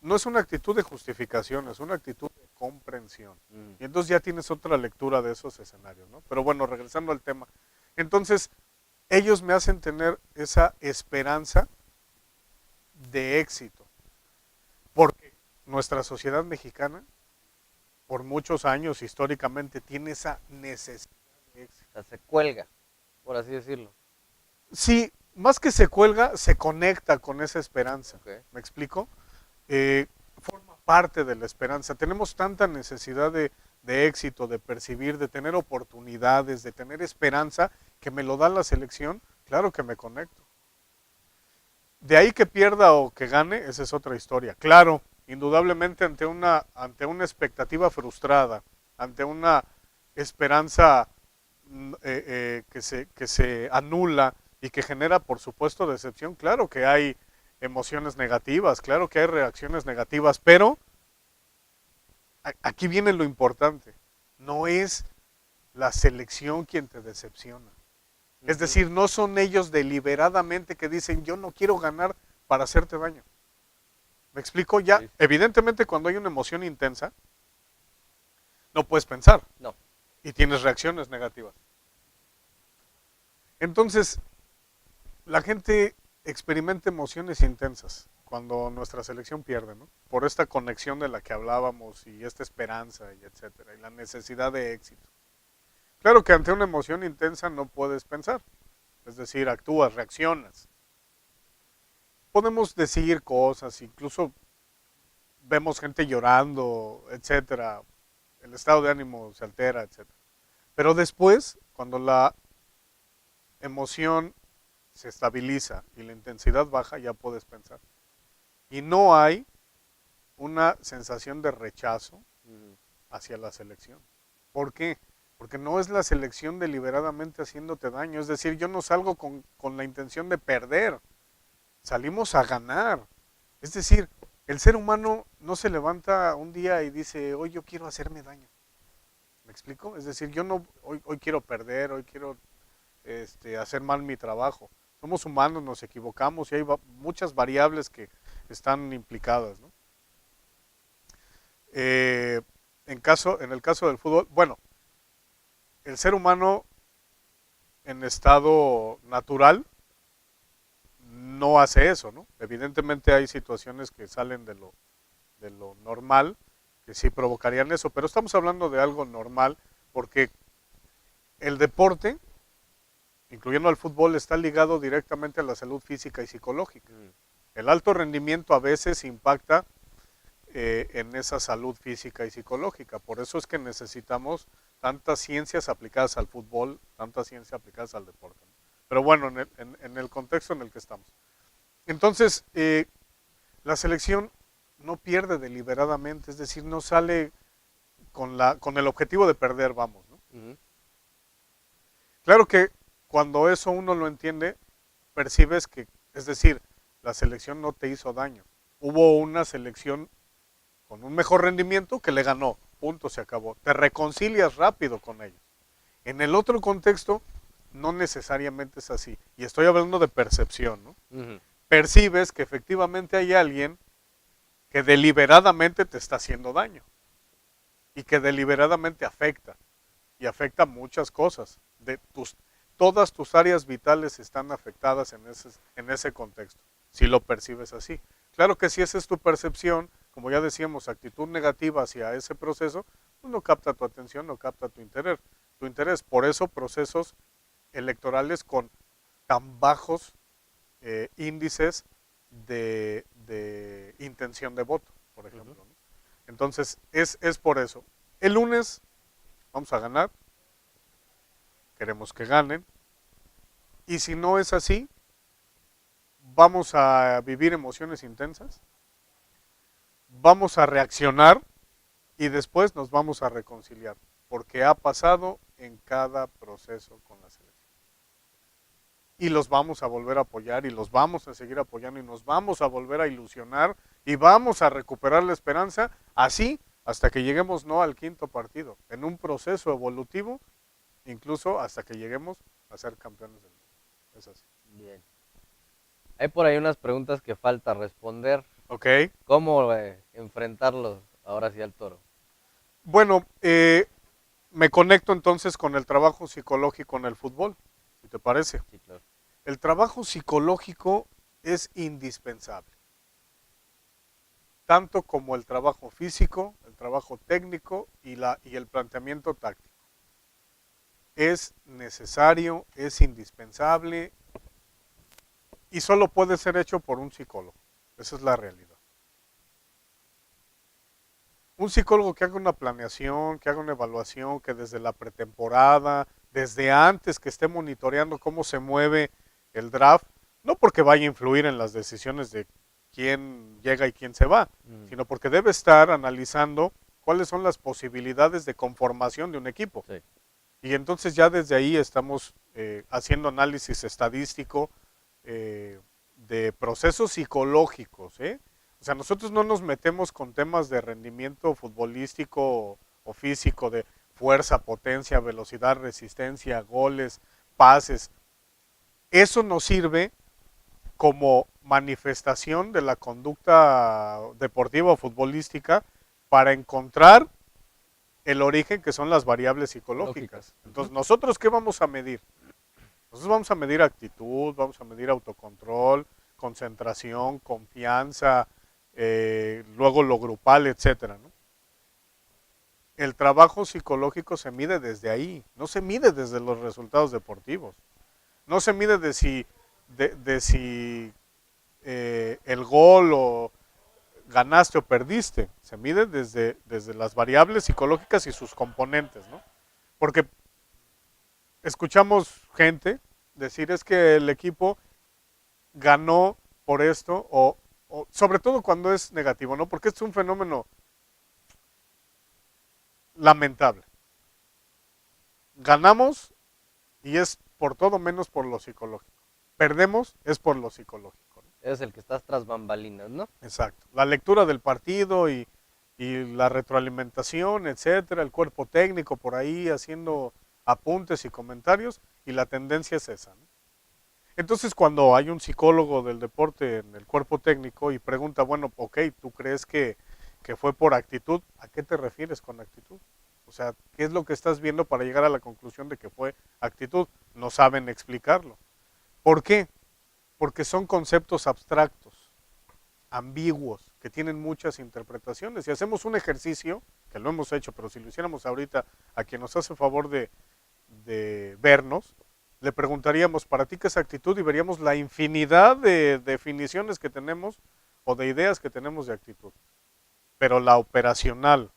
no es una actitud de justificación, es una actitud de comprensión. Mm. Y entonces ya tienes otra lectura de esos escenarios, ¿no? Pero bueno, regresando al tema. Entonces, ellos me hacen tener esa esperanza de éxito, porque nuestra sociedad mexicana, por muchos años históricamente, tiene esa necesidad de éxito. O sea, se cuelga, por así decirlo. Sí, más que se cuelga, se conecta con esa esperanza. Ok. ¿Me explico? eh, Forma parte de la esperanza. Tenemos tanta necesidad de éxito, de percibir, de tener oportunidades, de tener esperanza, que me lo da la selección, claro que me conecto. De ahí que pierda o que gane, esa es otra historia. Claro, indudablemente ante una expectativa frustrada, ante una esperanza que se anula y que genera, por supuesto, decepción, claro que hay emociones negativas, claro que hay reacciones negativas, pero aquí viene lo importante. No es la selección quien te decepciona. Es Ujú. decir, no son ellos deliberadamente que dicen yo no quiero ganar para hacerte daño. ¿Me explico? Ya, Sí. evidentemente cuando hay una emoción intensa, no puedes pensar No. y tienes reacciones negativas. Entonces, la gente experimenta emociones intensas cuando nuestra selección pierde, ¿no? Por esta conexión de la que hablábamos y esta esperanza y etcétera, y la necesidad de éxito. Claro que ante una emoción intensa no puedes pensar, es decir, actúas, reaccionas. Podemos decir cosas, incluso vemos gente llorando, etcétera, el estado de ánimo se altera, etcétera. Pero después, cuando la emoción se estabiliza y la intensidad baja, ya puedes pensar. Y no hay una sensación de rechazo Ujú. hacia la selección. ¿Por qué? Porque no es la selección deliberadamente haciéndote daño. Es decir, yo no salgo con la intención de perder. Salimos a ganar. Es decir, el ser humano no se levanta un día y dice, hoy yo quiero hacerme daño. ¿Me explico? Es decir, yo no, hoy quiero perder, hoy quiero hacer mal mi trabajo. Somos humanos, nos equivocamos y hay muchas variables que están implicadas, ¿no? Eh, en el caso del fútbol, bueno, el ser humano en estado natural no hace eso, ¿no? Evidentemente hay situaciones que salen de lo normal, que sí provocarían eso, pero estamos hablando de algo normal porque el deporte, incluyendo al fútbol, está ligado directamente a la salud física y psicológica. Mm. El alto rendimiento a veces impacta en esa salud física y psicológica. Por eso es que necesitamos tantas ciencias aplicadas al fútbol, tantas ciencias aplicadas al deporte, ¿no? Pero bueno, en el contexto en el que estamos. Entonces, la selección no pierde deliberadamente, es decir, no sale con el objetivo de perder, vamos, ¿no? Ujú. Claro que cuando eso uno lo entiende, percibes que, es decir, la selección no te hizo daño. Hubo una selección con un mejor rendimiento que le ganó, punto, se acabó. Te reconcilias rápido con ellos. En el otro contexto, no necesariamente es así. Y estoy hablando de percepción, ¿no? Ujú. Percibes que efectivamente hay alguien que deliberadamente te está haciendo daño y que deliberadamente afecta y afecta muchas cosas. Todas tus áreas vitales están afectadas en ese contexto, si lo percibes así. Claro que si esa es tu percepción, como ya decíamos, actitud negativa hacia ese proceso, pues no capta tu atención, no capta tu interés. Por eso procesos electorales con tan bajos índices de intención de voto, por ejemplo, ¿no? Entonces, es por eso. El lunes vamos a ganar, queremos que ganen, y si no es así, vamos a vivir emociones intensas, vamos a reaccionar y después nos vamos a reconciliar, porque ha pasado en cada proceso con la selección. Y los vamos a volver a apoyar y los vamos a seguir apoyando y nos vamos a volver a ilusionar y vamos a recuperar la esperanza así hasta que lleguemos no al quinto partido, en un proceso evolutivo, incluso hasta que lleguemos a ser campeones del mundo. Es así. Bien. Hay por ahí unas preguntas que falta responder. ¿Ok? ¿Cómo enfrentarlos ahora sí al Toro? Bueno, me conecto entonces con el trabajo psicológico en el fútbol, si te parece. Sí, claro. El trabajo psicológico es indispensable, tanto como el trabajo físico, el trabajo técnico y el planteamiento táctico. Es necesario, es indispensable y solo puede ser hecho por un psicólogo. Esa es la realidad. Un psicólogo que haga una planeación, que haga una evaluación, que desde la pretemporada, desde antes que esté monitoreando cómo se mueve el draft, no porque vaya a influir en las decisiones de quién llega y quién se va, sino porque debe estar analizando cuáles son las posibilidades de conformación de un equipo. Sí. Y entonces ya desde ahí estamos haciendo análisis estadístico de procesos psicológicos, ¿eh? O sea, nosotros no nos metemos con temas de rendimiento futbolístico o físico, de fuerza, potencia, velocidad, resistencia, goles, pases. Eso nos sirve como manifestación de la conducta deportiva o futbolística para encontrar el origen que son las variables psicológicas. Entonces, ¿nosotros qué vamos a medir? Nosotros vamos a medir actitud, vamos a medir autocontrol, concentración, confianza, luego lo grupal, etcétera, ¿no? El trabajo psicológico se mide desde ahí, no se mide desde los resultados deportivos, no se mide de si el gol o ganaste o perdiste, se mide desde las variables psicológicas y sus componentes, ¿no? Porque escuchamos gente decir es que el equipo ganó por esto o sobre todo cuando es negativo, ¿no? Porque es un fenómeno lamentable. Ganamos y es por todo menos por lo psicológico. Perdemos es por lo psicológico, ¿no? Es el que estás tras bambalinas, ¿no? Exacto. La lectura del partido y la retroalimentación, etcétera, el cuerpo técnico por ahí haciendo apuntes y comentarios y la tendencia es esa, ¿no? Entonces cuando hay un psicólogo del deporte en el cuerpo técnico y pregunta, bueno, ok, ¿tú crees que fue por actitud? ¿A qué te refieres con actitud? O sea, ¿qué es lo que estás viendo para llegar a la conclusión de que fue actitud? No saben explicarlo. ¿Por qué? Porque son conceptos abstractos, ambiguos, que tienen muchas interpretaciones. Si hacemos un ejercicio, que lo hemos hecho, pero si lo hiciéramos ahorita a quien nos hace favor de vernos, le preguntaríamos, ¿para ti qué es actitud? Y veríamos la infinidad de definiciones que tenemos o de ideas que tenemos de actitud. pero la operacional,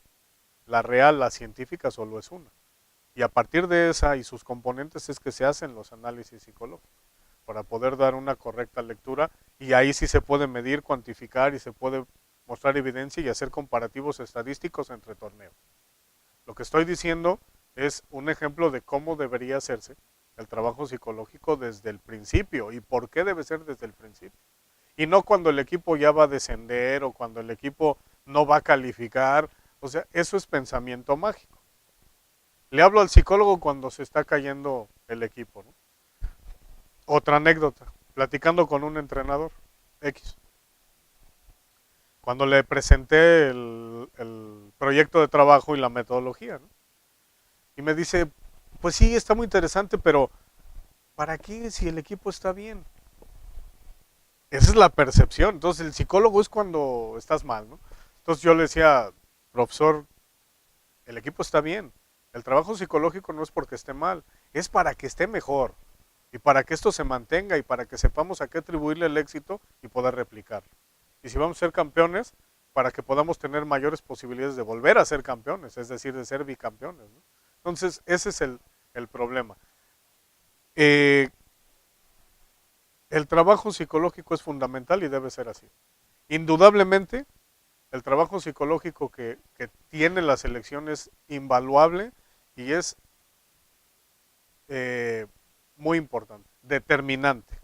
la real, la científica solo es una. Y a partir de esa y sus componentes es que se hacen los análisis psicológicos para poder dar una correcta lectura y ahí sí se puede medir, cuantificar y se puede mostrar evidencia y hacer comparativos estadísticos entre torneos. Lo que estoy diciendo es un ejemplo de cómo debería hacerse el trabajo psicológico desde el principio y por qué debe ser desde el principio. Y no cuando el equipo ya va a descender o cuando el equipo no va a calificar. O sea, eso es pensamiento mágico. Le hablo al psicólogo cuando se está cayendo el equipo, ¿no? Otra anécdota, platicando con un entrenador X. Cuando le presenté el proyecto de trabajo y la metodología, ¿no? Y me dice, pues sí, está muy interesante, pero ¿para qué si el equipo está bien? Esa es la percepción. Entonces el psicólogo es cuando estás mal, ¿no? Entonces yo le decía, profesor, el equipo está bien. El trabajo psicológico no es porque esté mal, es para que esté mejor y para que esto se mantenga y para que sepamos a qué atribuirle el éxito y poder replicarlo. Y si vamos a ser campeones, para que podamos tener mayores posibilidades de volver a ser campeones, es decir, de ser bicampeones, ¿no? Entonces, ese es el problema. El trabajo psicológico es fundamental y debe ser así. Indudablemente, el trabajo psicológico que tiene la selección es invaluable y es muy importante, determinante.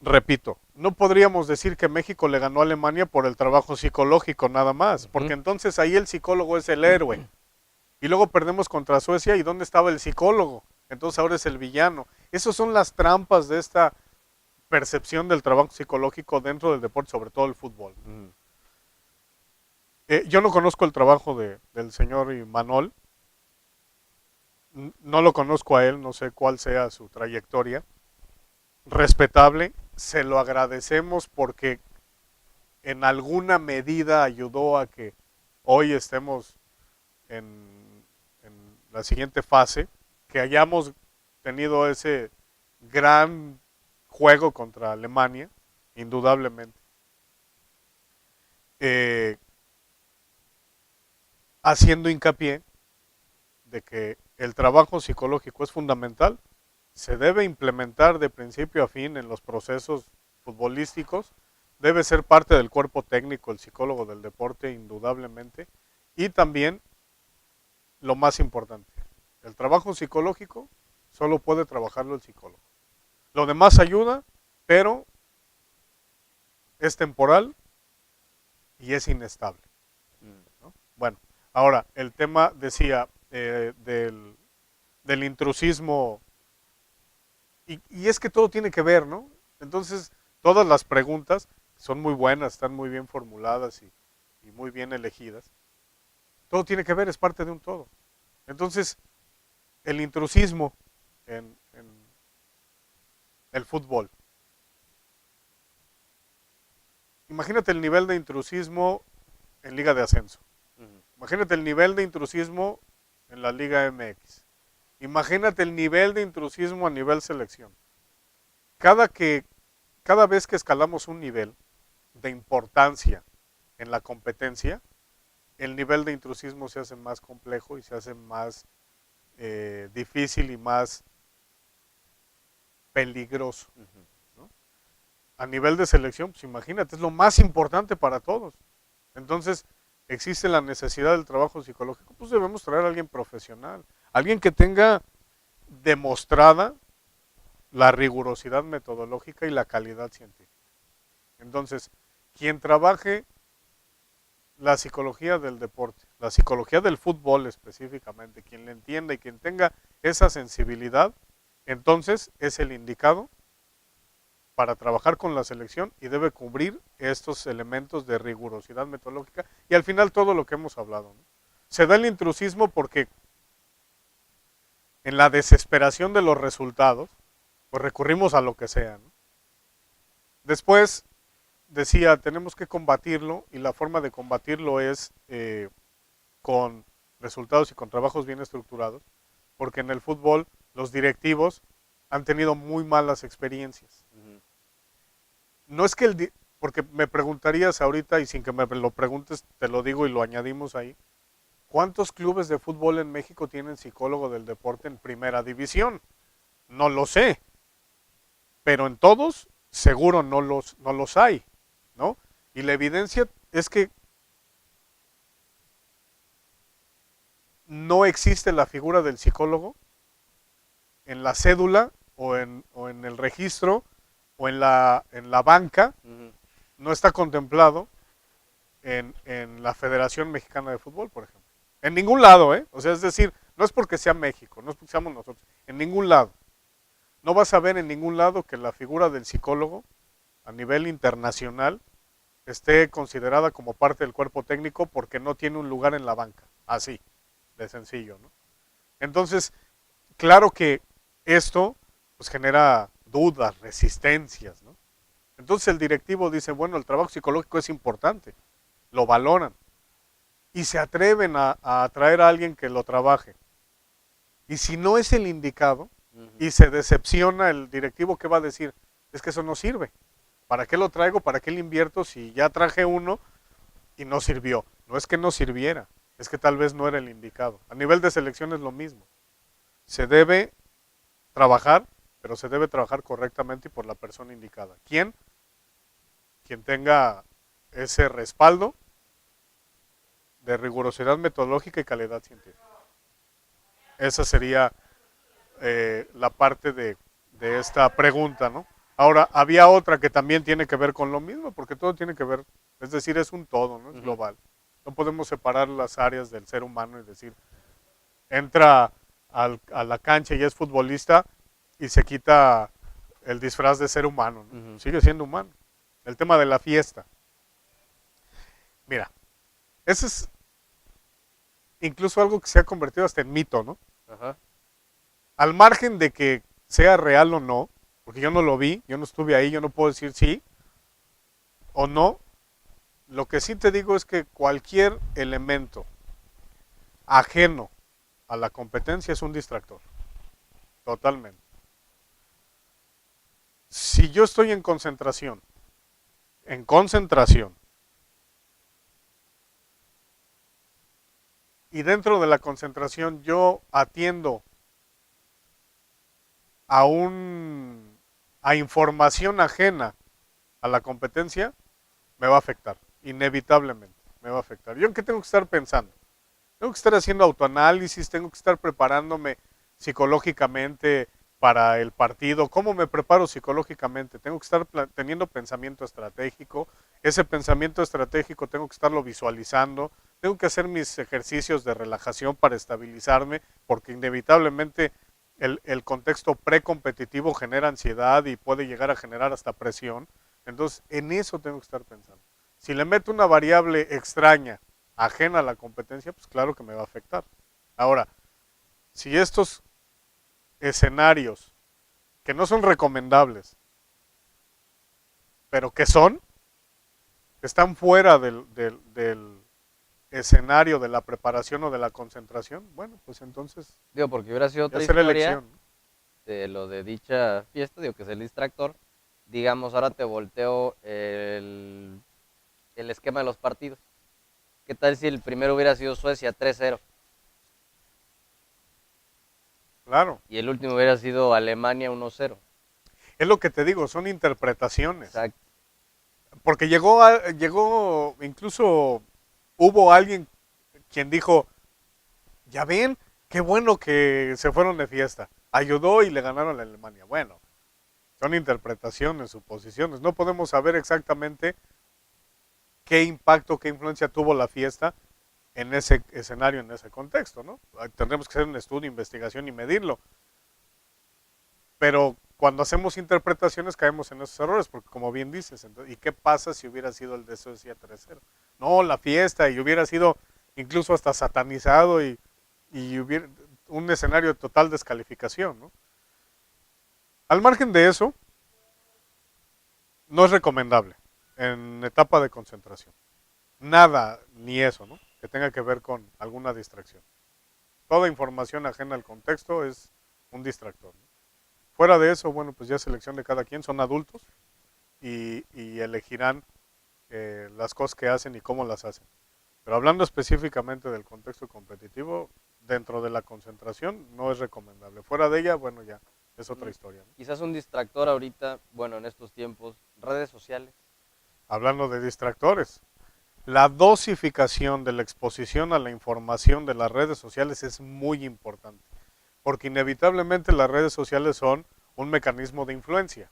Repito, no podríamos decir que México le ganó a Alemania por el trabajo psicológico nada más, porque entonces ahí el psicólogo es el héroe. Y luego perdemos contra Suecia y ¿dónde estaba el psicólogo? Entonces ahora es el villano. Esas son las trampas de esta percepción del trabajo psicológico dentro del deporte, sobre todo el fútbol. Yo no conozco el trabajo del señor Imanol, no lo conozco a él, no sé cuál sea su trayectoria. Respetable, se lo agradecemos porque en alguna medida ayudó a que hoy estemos en la siguiente fase, que hayamos tenido ese gran juego contra Alemania, indudablemente. Haciendo hincapié de que el trabajo psicológico es fundamental, se debe implementar de principio a fin en los procesos futbolísticos, debe ser parte del cuerpo técnico, el psicólogo del deporte, indudablemente, y también, lo más importante, el trabajo psicológico solo puede trabajarlo el psicólogo. Lo demás ayuda, pero es temporal y es inestable, ¿no? Bueno, ahora, el tema decía del intrusismo, y es que todo tiene que ver, ¿no? Entonces, todas las preguntas son muy buenas, están muy bien formuladas y muy bien elegidas. Todo tiene que ver, es parte de un todo. Entonces, el intrusismo en el fútbol. Imagínate el nivel de intrusismo en Liga de Ascenso. Imagínate el nivel de intrusismo en la Liga MX. Imagínate el nivel de intrusismo a nivel selección. Cada vez que escalamos un nivel de importancia en la competencia, el nivel de intrusismo se hace más complejo y se hace más difícil y más peligroso, ¿no? A nivel de selección, pues imagínate, es lo más importante para todos. Entonces, existe la necesidad del trabajo psicológico, pues debemos traer a alguien profesional, alguien que tenga demostrada la rigurosidad metodológica y la calidad científica. Entonces, quien trabaje la psicología del deporte, la psicología del fútbol específicamente, quien le entienda y quien tenga esa sensibilidad, entonces es el indicado para trabajar con la selección y debe cubrir estos elementos de rigurosidad metodológica y al final todo lo que hemos hablado, ¿no? Se da el intrusismo porque en la desesperación de los resultados, pues recurrimos a lo que sea, ¿no? Después decía, tenemos que combatirlo y la forma de combatirlo es con resultados y con trabajos bien estructurados, porque en el fútbol los directivos han tenido muy malas experiencias. No es que porque me preguntarías ahorita, y sin que me lo preguntes, te lo digo y lo añadimos ahí, ¿cuántos clubes de fútbol en México tienen psicólogo del deporte en primera división? No lo sé, pero en todos seguro no los hay, ¿no? Y la evidencia es que no existe la figura del psicólogo en la cédula o en el registro o en la banca, Ujú. no está contemplado en la Federación Mexicana de Fútbol, por ejemplo. En ningún lado, ¿eh? O sea, es decir, no es porque sea México, no es porque seamos nosotros, en ningún lado. No vas a ver en ningún lado que la figura del psicólogo a nivel internacional esté considerada como parte del cuerpo técnico porque no tiene un lugar en la banca. Así, de sencillo, ¿no? Entonces, claro que esto pues genera dudas, resistencias, ¿no? Entonces el directivo dice, bueno, el trabajo psicológico es importante, lo valoran y se atreven a traer a alguien que lo trabaje. Y si no es el indicado Ujú. y se decepciona el directivo, ¿qué va a decir? Es que eso no sirve. ¿Para qué lo traigo? ¿Para qué le invierto si ya traje uno y no sirvió? No es que no sirviera, es que tal vez no era el indicado. A nivel de selección es lo mismo. Se debe trabajar, pero se debe trabajar correctamente y por la persona indicada. ¿Quién? Quien tenga ese respaldo de rigurosidad metodológica y calidad científica. Esa sería la parte de esta pregunta, ¿no? Ahora, había otra que también tiene que ver con lo mismo, porque todo tiene que ver, es decir, es un todo, ¿no? Es Ujú. global. No podemos separar las áreas del ser humano y decir, entra a la cancha y es futbolista y se quita el disfraz de ser humano, ¿no? Ujú. Sigue siendo humano. El tema de la fiesta. Mira, ese es incluso algo que se ha convertido hasta en mito, ¿no? Ajá. Al margen de que sea real o no, porque yo no lo vi, yo no estuve ahí, yo no puedo decir sí o no, lo que sí te digo es que cualquier elemento ajeno a la competencia es un distractor, totalmente. Si yo estoy en concentración, y dentro de la concentración yo atiendo a un a información ajena a la competencia, me va a afectar, inevitablemente, me va a afectar. ¿Yo en qué tengo que estar pensando? Tengo que estar haciendo autoanálisis, tengo que estar preparándome psicológicamente para el partido. ¿Cómo me preparo psicológicamente? Tengo que estar teniendo pensamiento estratégico. Ese pensamiento estratégico tengo que estarlo visualizando. Tengo que hacer mis ejercicios de relajación para estabilizarme, porque inevitablemente el contexto precompetitivo genera ansiedad y puede llegar a generar hasta presión. Entonces, en eso tengo que estar pensando. Si le meto una variable extraña, ajena a la competencia, pues claro que me va a afectar. Ahora, si estos escenarios que no son recomendables, pero que están fuera del escenario de la preparación o de la concentración, bueno, pues entonces Digo, porque hubiera sido ya otra será historia elección. de lo de dicha fiesta, digo que es el distractor. Digamos, ahora te volteo el esquema de los partidos. ¿Qué tal si el primero hubiera sido Suecia 3-0 Claro, y el último hubiera sido Alemania 1-0? es lo que te digo, son interpretaciones. Exacto. Porque llegó, incluso hubo alguien quien dijo, ya ven, qué bueno que se fueron de fiesta. Ayudó y le ganaron a Alemania. Bueno, son interpretaciones, suposiciones. No podemos saber exactamente qué impacto, qué influencia tuvo la fiesta en ese escenario, en ese contexto, ¿no? Tendremos que hacer un estudio, investigación y medirlo. Pero cuando hacemos interpretaciones caemos en esos errores, porque como bien dices, entonces, ¿y qué pasa si hubiera sido el de Suecia 3-0? No, la fiesta, y hubiera sido incluso hasta satanizado y hubiera un escenario de total descalificación, ¿no? Al margen de eso, no es recomendable en etapa de concentración. Nada, ni eso, ¿no? Que tenga que ver con alguna distracción. Toda información ajena al contexto es un distractor, ¿no? Fuera de eso, bueno, pues ya es elección de cada quien, son adultos y elegirán las cosas que hacen y cómo las hacen. Pero hablando específicamente del contexto competitivo, dentro de la concentración no es recomendable. Fuera de ella, bueno, ya es otra historia, ¿no? Quizás un distractor ahorita, bueno, en estos tiempos, redes sociales. Hablando de distractores, la dosificación de la exposición a la información de las redes sociales es muy importante, porque inevitablemente las redes sociales son un mecanismo de influencia.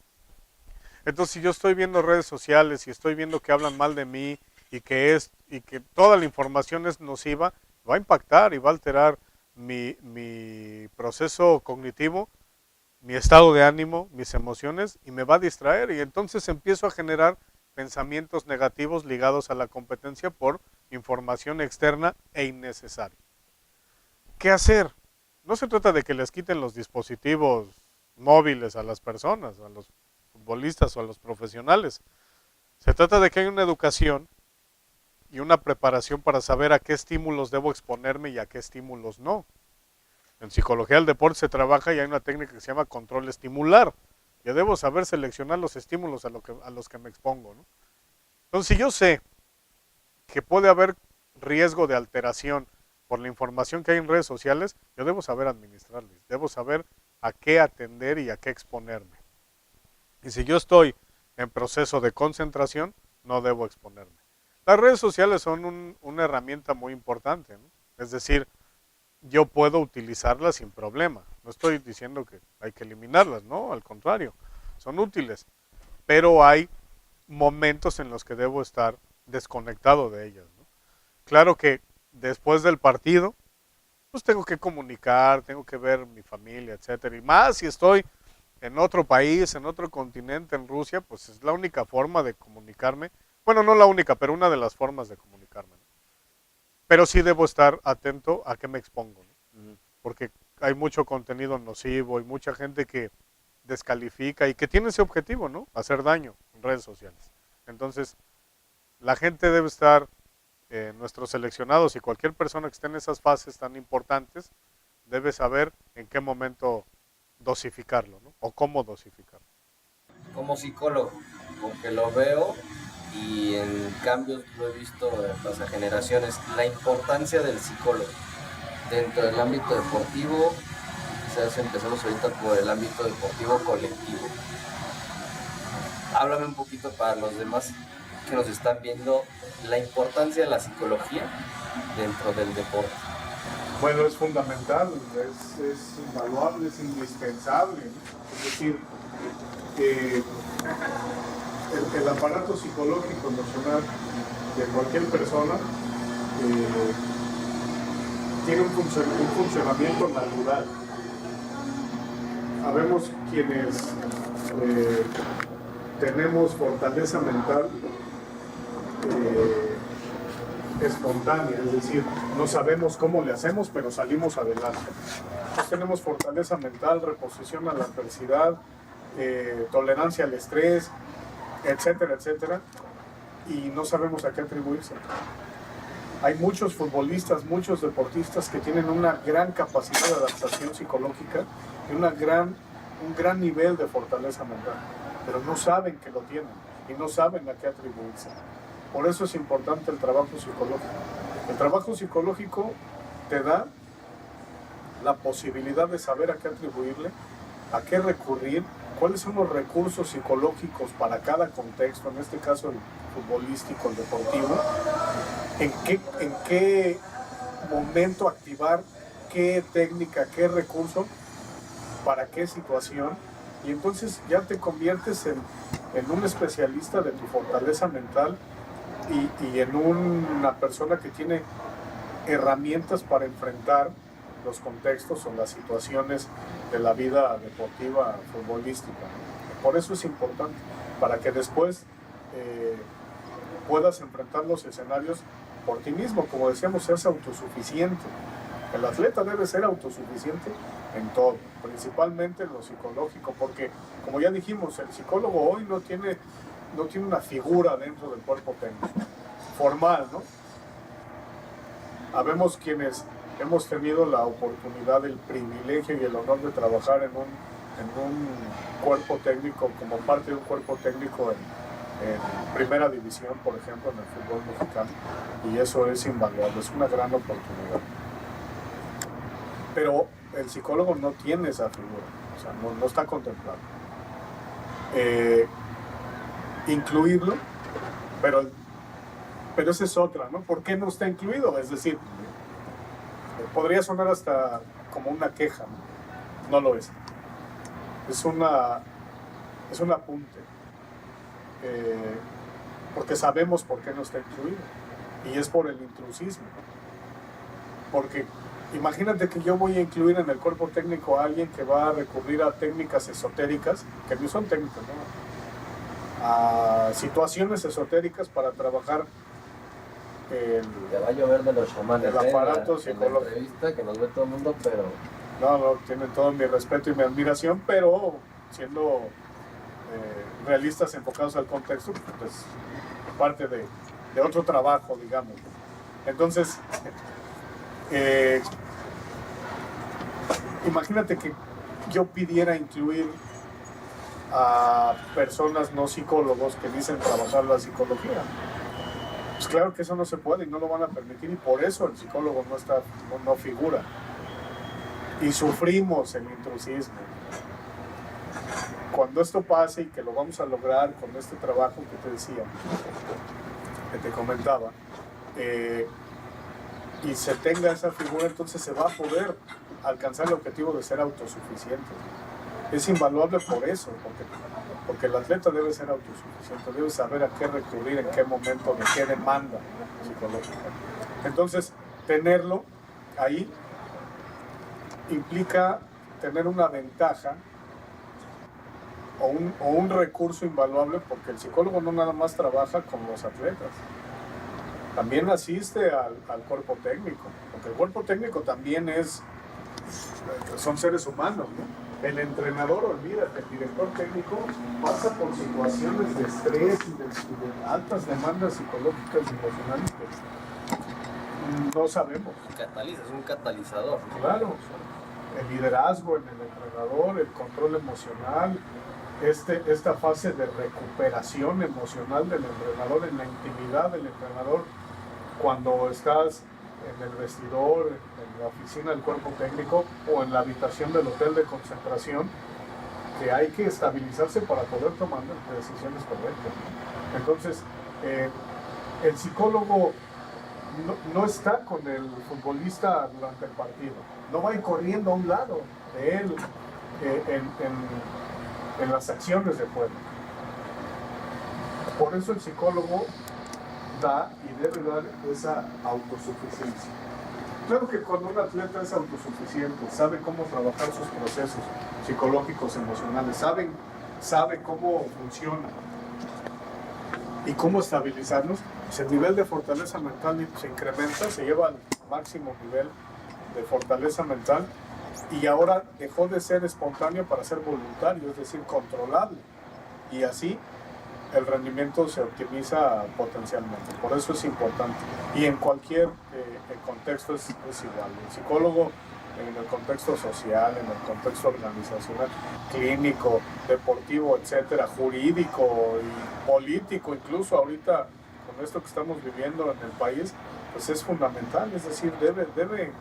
Entonces, si yo estoy viendo redes sociales y estoy viendo que hablan mal de mí y que toda la información es nociva, va a impactar y va a alterar mi proceso cognitivo, mi estado de ánimo, mis emociones y me va a distraer y entonces empiezo a generar pensamientos negativos ligados a la competencia por información externa e innecesaria. ¿Qué hacer? No se trata de que les quiten los dispositivos móviles a las personas, a los futbolistas o a los profesionales. Se trata de que hay una educación y una preparación para saber a qué estímulos debo exponerme y a qué estímulos no. En psicología del deporte se trabaja y hay una técnica que se llama control estimular. Yo debo saber seleccionar los estímulos a los que me expongo, ¿no? Entonces, si yo sé que puede haber riesgo de alteración por la información que hay en redes sociales, yo debo saber administrarles, debo saber a qué atender y a qué exponerme. Y si yo estoy en proceso de concentración, no debo exponerme. Las redes sociales son una herramienta muy importante, ¿no? Es decir, yo puedo utilizarlas sin problema. No estoy diciendo que hay que eliminarlas, no, al contrario, son útiles. Pero hay momentos en los que debo estar desconectado de ellas, ¿no? Claro que después del partido, pues tengo que comunicar, tengo que ver mi familia, etcétera. Y más si estoy en otro país, en otro continente, en Rusia, pues es la única forma de comunicarme. Bueno, no la única, pero una de las formas de comunicarme, ¿no? Pero sí debo estar atento a qué me expongo, ¿no? Porque hay mucho contenido nocivo y mucha gente que descalifica y que tiene ese objetivo, ¿no? Hacer daño en redes sociales. Entonces, la gente debe estar, nuestros seleccionados y cualquier persona que esté en esas fases tan importantes, debe saber en qué momento dosificarlo, ¿no? O cómo dosificarlo. Como psicólogo, porque lo veo y en cambios lo he visto en las generaciones, la importancia del psicólogo dentro del ámbito deportivo, quizás empezamos ahorita por el ámbito deportivo colectivo. Háblame un poquito para los demás que nos están viendo la importancia de la psicología dentro del deporte. Bueno, es fundamental, es invaluable, es indispensable, ¿no? Es decir, el aparato psicológico emocional de cualquier persona tiene un funcionamiento natural. Habemos quienes tenemos fortaleza mental espontánea, es decir, no sabemos cómo le hacemos, pero salimos adelante. Entonces tenemos fortaleza mental, reposición a la adversidad, tolerancia al estrés, etcétera, etcétera, y no sabemos a qué atribuirse. Hay muchos futbolistas, muchos deportistas que tienen una gran capacidad de adaptación psicológica y un gran nivel de fortaleza mental, pero no saben que lo tienen y no saben a qué atribuirse. Por eso es importante el trabajo psicológico. El trabajo psicológico te da la posibilidad de saber a qué atribuirle, a qué recurrir, cuáles son los recursos psicológicos para cada contexto, en este caso el futbolístico, el deportivo, en qué momento activar, qué técnica, qué recurso, para qué situación, y entonces ya te conviertes en un especialista de tu fortaleza mental y en una persona que tiene herramientas para enfrentar los contextos o las situaciones de la vida deportiva futbolística. Por eso es importante, para que después puedas enfrentar los escenarios por ti mismo. Como decíamos, seas autosuficiente. El atleta debe ser autosuficiente en todo, principalmente en lo psicológico, porque como ya dijimos, el psicólogo hoy no tiene una figura dentro del cuerpo técnico, formal, ¿no? Habemos quienes hemos tenido la oportunidad, el privilegio y el honor de trabajar en un cuerpo técnico, como parte de un cuerpo técnico en primera división, por ejemplo, en el fútbol mexicano, y eso es invaluable, es una gran oportunidad. Pero el psicólogo no tiene esa figura, o sea, no está contemplado. Incluirlo, pero esa es otra, ¿no? ¿Por qué no está incluido? Es decir, podría sonar hasta como una queja, ¿no? No lo es. Es un apunte. Porque sabemos por qué no está incluido. Y es por el intrusismo. Porque imagínate que yo voy a incluir en el cuerpo técnico a alguien que va a recurrir a técnicas esotéricas, que no son técnicas, ¿no? A situaciones esotéricas para trabajar Te va a llover de los chamanes, el aparato en la psicológico. entrevista que nos ve todo el mundo, pero No, tienen todo mi respeto y mi admiración, pero siendo realistas, enfocados al contexto, pues parte de otro trabajo, digamos. Entonces, imagínate que yo pidiera incluir a personas no psicólogos que dicen trabajar la psicología. Pues claro que eso no se puede y no lo van a permitir, y por eso el psicólogo no figura. Y sufrimos el intrusismo. Cuando esto pase, y que lo vamos a lograr con este trabajo que te decía, que te comentaba, y se tenga esa figura, entonces se va a poder alcanzar el objetivo de ser autosuficiente. Es invaluable por eso, porque el atleta debe ser autosuficiente, debe saber a qué recurrir, en qué momento, de qué demanda psicológica. Entonces, tenerlo ahí implica tener una ventaja o un recurso invaluable, porque el psicólogo no nada más trabaja con los atletas, también asiste al cuerpo técnico, porque el cuerpo técnico también son seres humanos, ¿no? El entrenador, olvídate, el director técnico pasa por situaciones de estrés y de altas demandas psicológicas y emocionales que no sabemos. es un catalizador. Claro, el liderazgo en el entrenador, el control emocional, esta fase de recuperación emocional del entrenador, en la intimidad del entrenador, cuando estás en el vestidor, en la oficina del cuerpo técnico o en la habitación del hotel de concentración, que hay que estabilizarse para poder tomar decisiones correctas. Entonces, el psicólogo no está con el futbolista durante el partido, no va a ir corriendo a un lado de él en las acciones de juego. Por eso el psicólogo da y debe dar esa autosuficiencia. Claro que cuando un atleta es autosuficiente, sabe cómo trabajar sus procesos psicológicos, emocionales, sabe cómo funciona y cómo estabilizarnos, pues el nivel de fortaleza mental se incrementa, se lleva al máximo nivel de fortaleza mental, y ahora dejó de ser espontáneo para ser voluntario, es decir, controlable, y así el rendimiento se optimiza potencialmente. Por eso es importante, y en cualquier contexto es igual. El psicólogo, en el contexto social, en el contexto organizacional, clínico, deportivo, etcétera, jurídico y político, incluso ahorita con esto que estamos viviendo en el país, pues es fundamental. Es decir, debe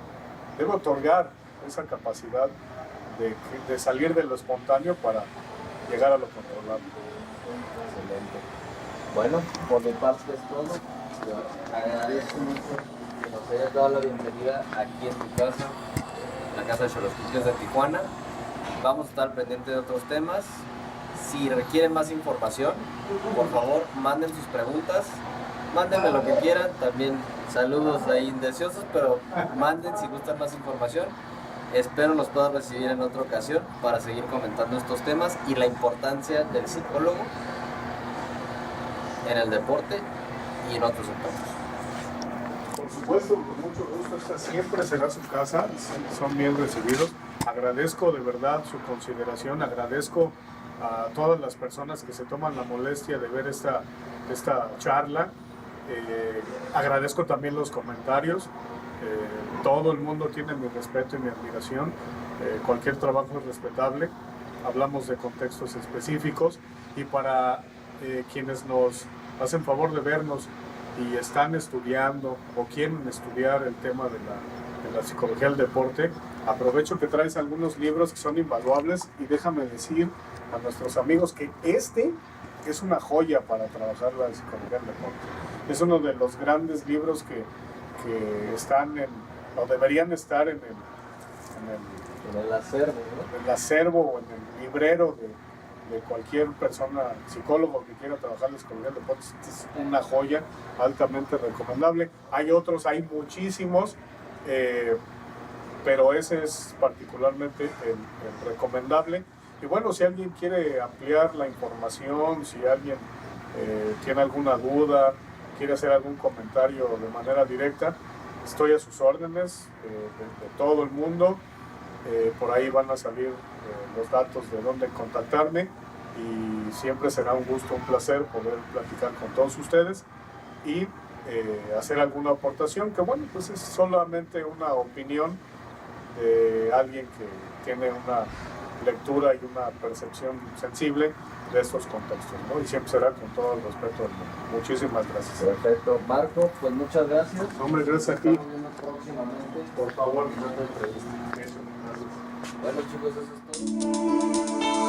otorgar esa capacidad de salir de lo espontáneo para llegar a lo controlable. Excelente. Bueno, por mi parte es todo. Yo agradezco mucho que nos hayas dado la bienvenida aquí en tu casa, la casa de Xoloscuincles de Tijuana. Vamos a estar pendientes de otros temas. Si requieren más información, por favor, manden sus preguntas, mándenme lo que quieran. También saludos ahí indeciosos, pero manden si gustan más información. Espero los puedan recibir en otra ocasión para seguir comentando estos temas y la importancia del psicólogo en el deporte y en otros entornos. Por supuesto, con mucho gusto, esta siempre será su casa, son bien recibidos. Agradezco de verdad su consideración, agradezco a todas las personas que se toman la molestia de ver esta charla. Agradezco también los comentarios. Todo el mundo tiene mi respeto y mi admiración. Cualquier trabajo es respetable. Hablamos de contextos específicos, y para quienes nos hacen favor de vernos y están estudiando o quieren estudiar el tema de la psicología del deporte, aprovecho que traes algunos libros que son invaluables y déjame decir a nuestros amigos que este es una joya para trabajar la psicología del deporte. Es uno de los grandes libros que están o deberían estar en el acervo, ¿no? En el acervo o en el librero de cualquier persona, psicólogo que quiera trabajar la psicología del deporte. Es una joya altamente recomendable. Hay otros, hay muchísimos, pero ese es particularmente el recomendable. Y bueno, si alguien quiere ampliar la información, si alguien tiene alguna duda, quiere hacer algún comentario de manera directa, estoy a sus órdenes de todo el mundo. Por ahí van a salir los datos de dónde contactarme y siempre será un gusto, un placer poder platicar con todos ustedes y hacer alguna aportación que bueno, pues es solamente una opinión de alguien que tiene una lectura y una percepción sensible de estos contextos, ¿no? Y siempre será con todo el respeto del mundo. Muchísimas gracias. Perfecto. Marco, pues muchas gracias. Hombre, gracias a ti. Nos vemos próximamente. Por favor. En otra entrevista. Eso, gracias. Bueno chicos, eso es todo.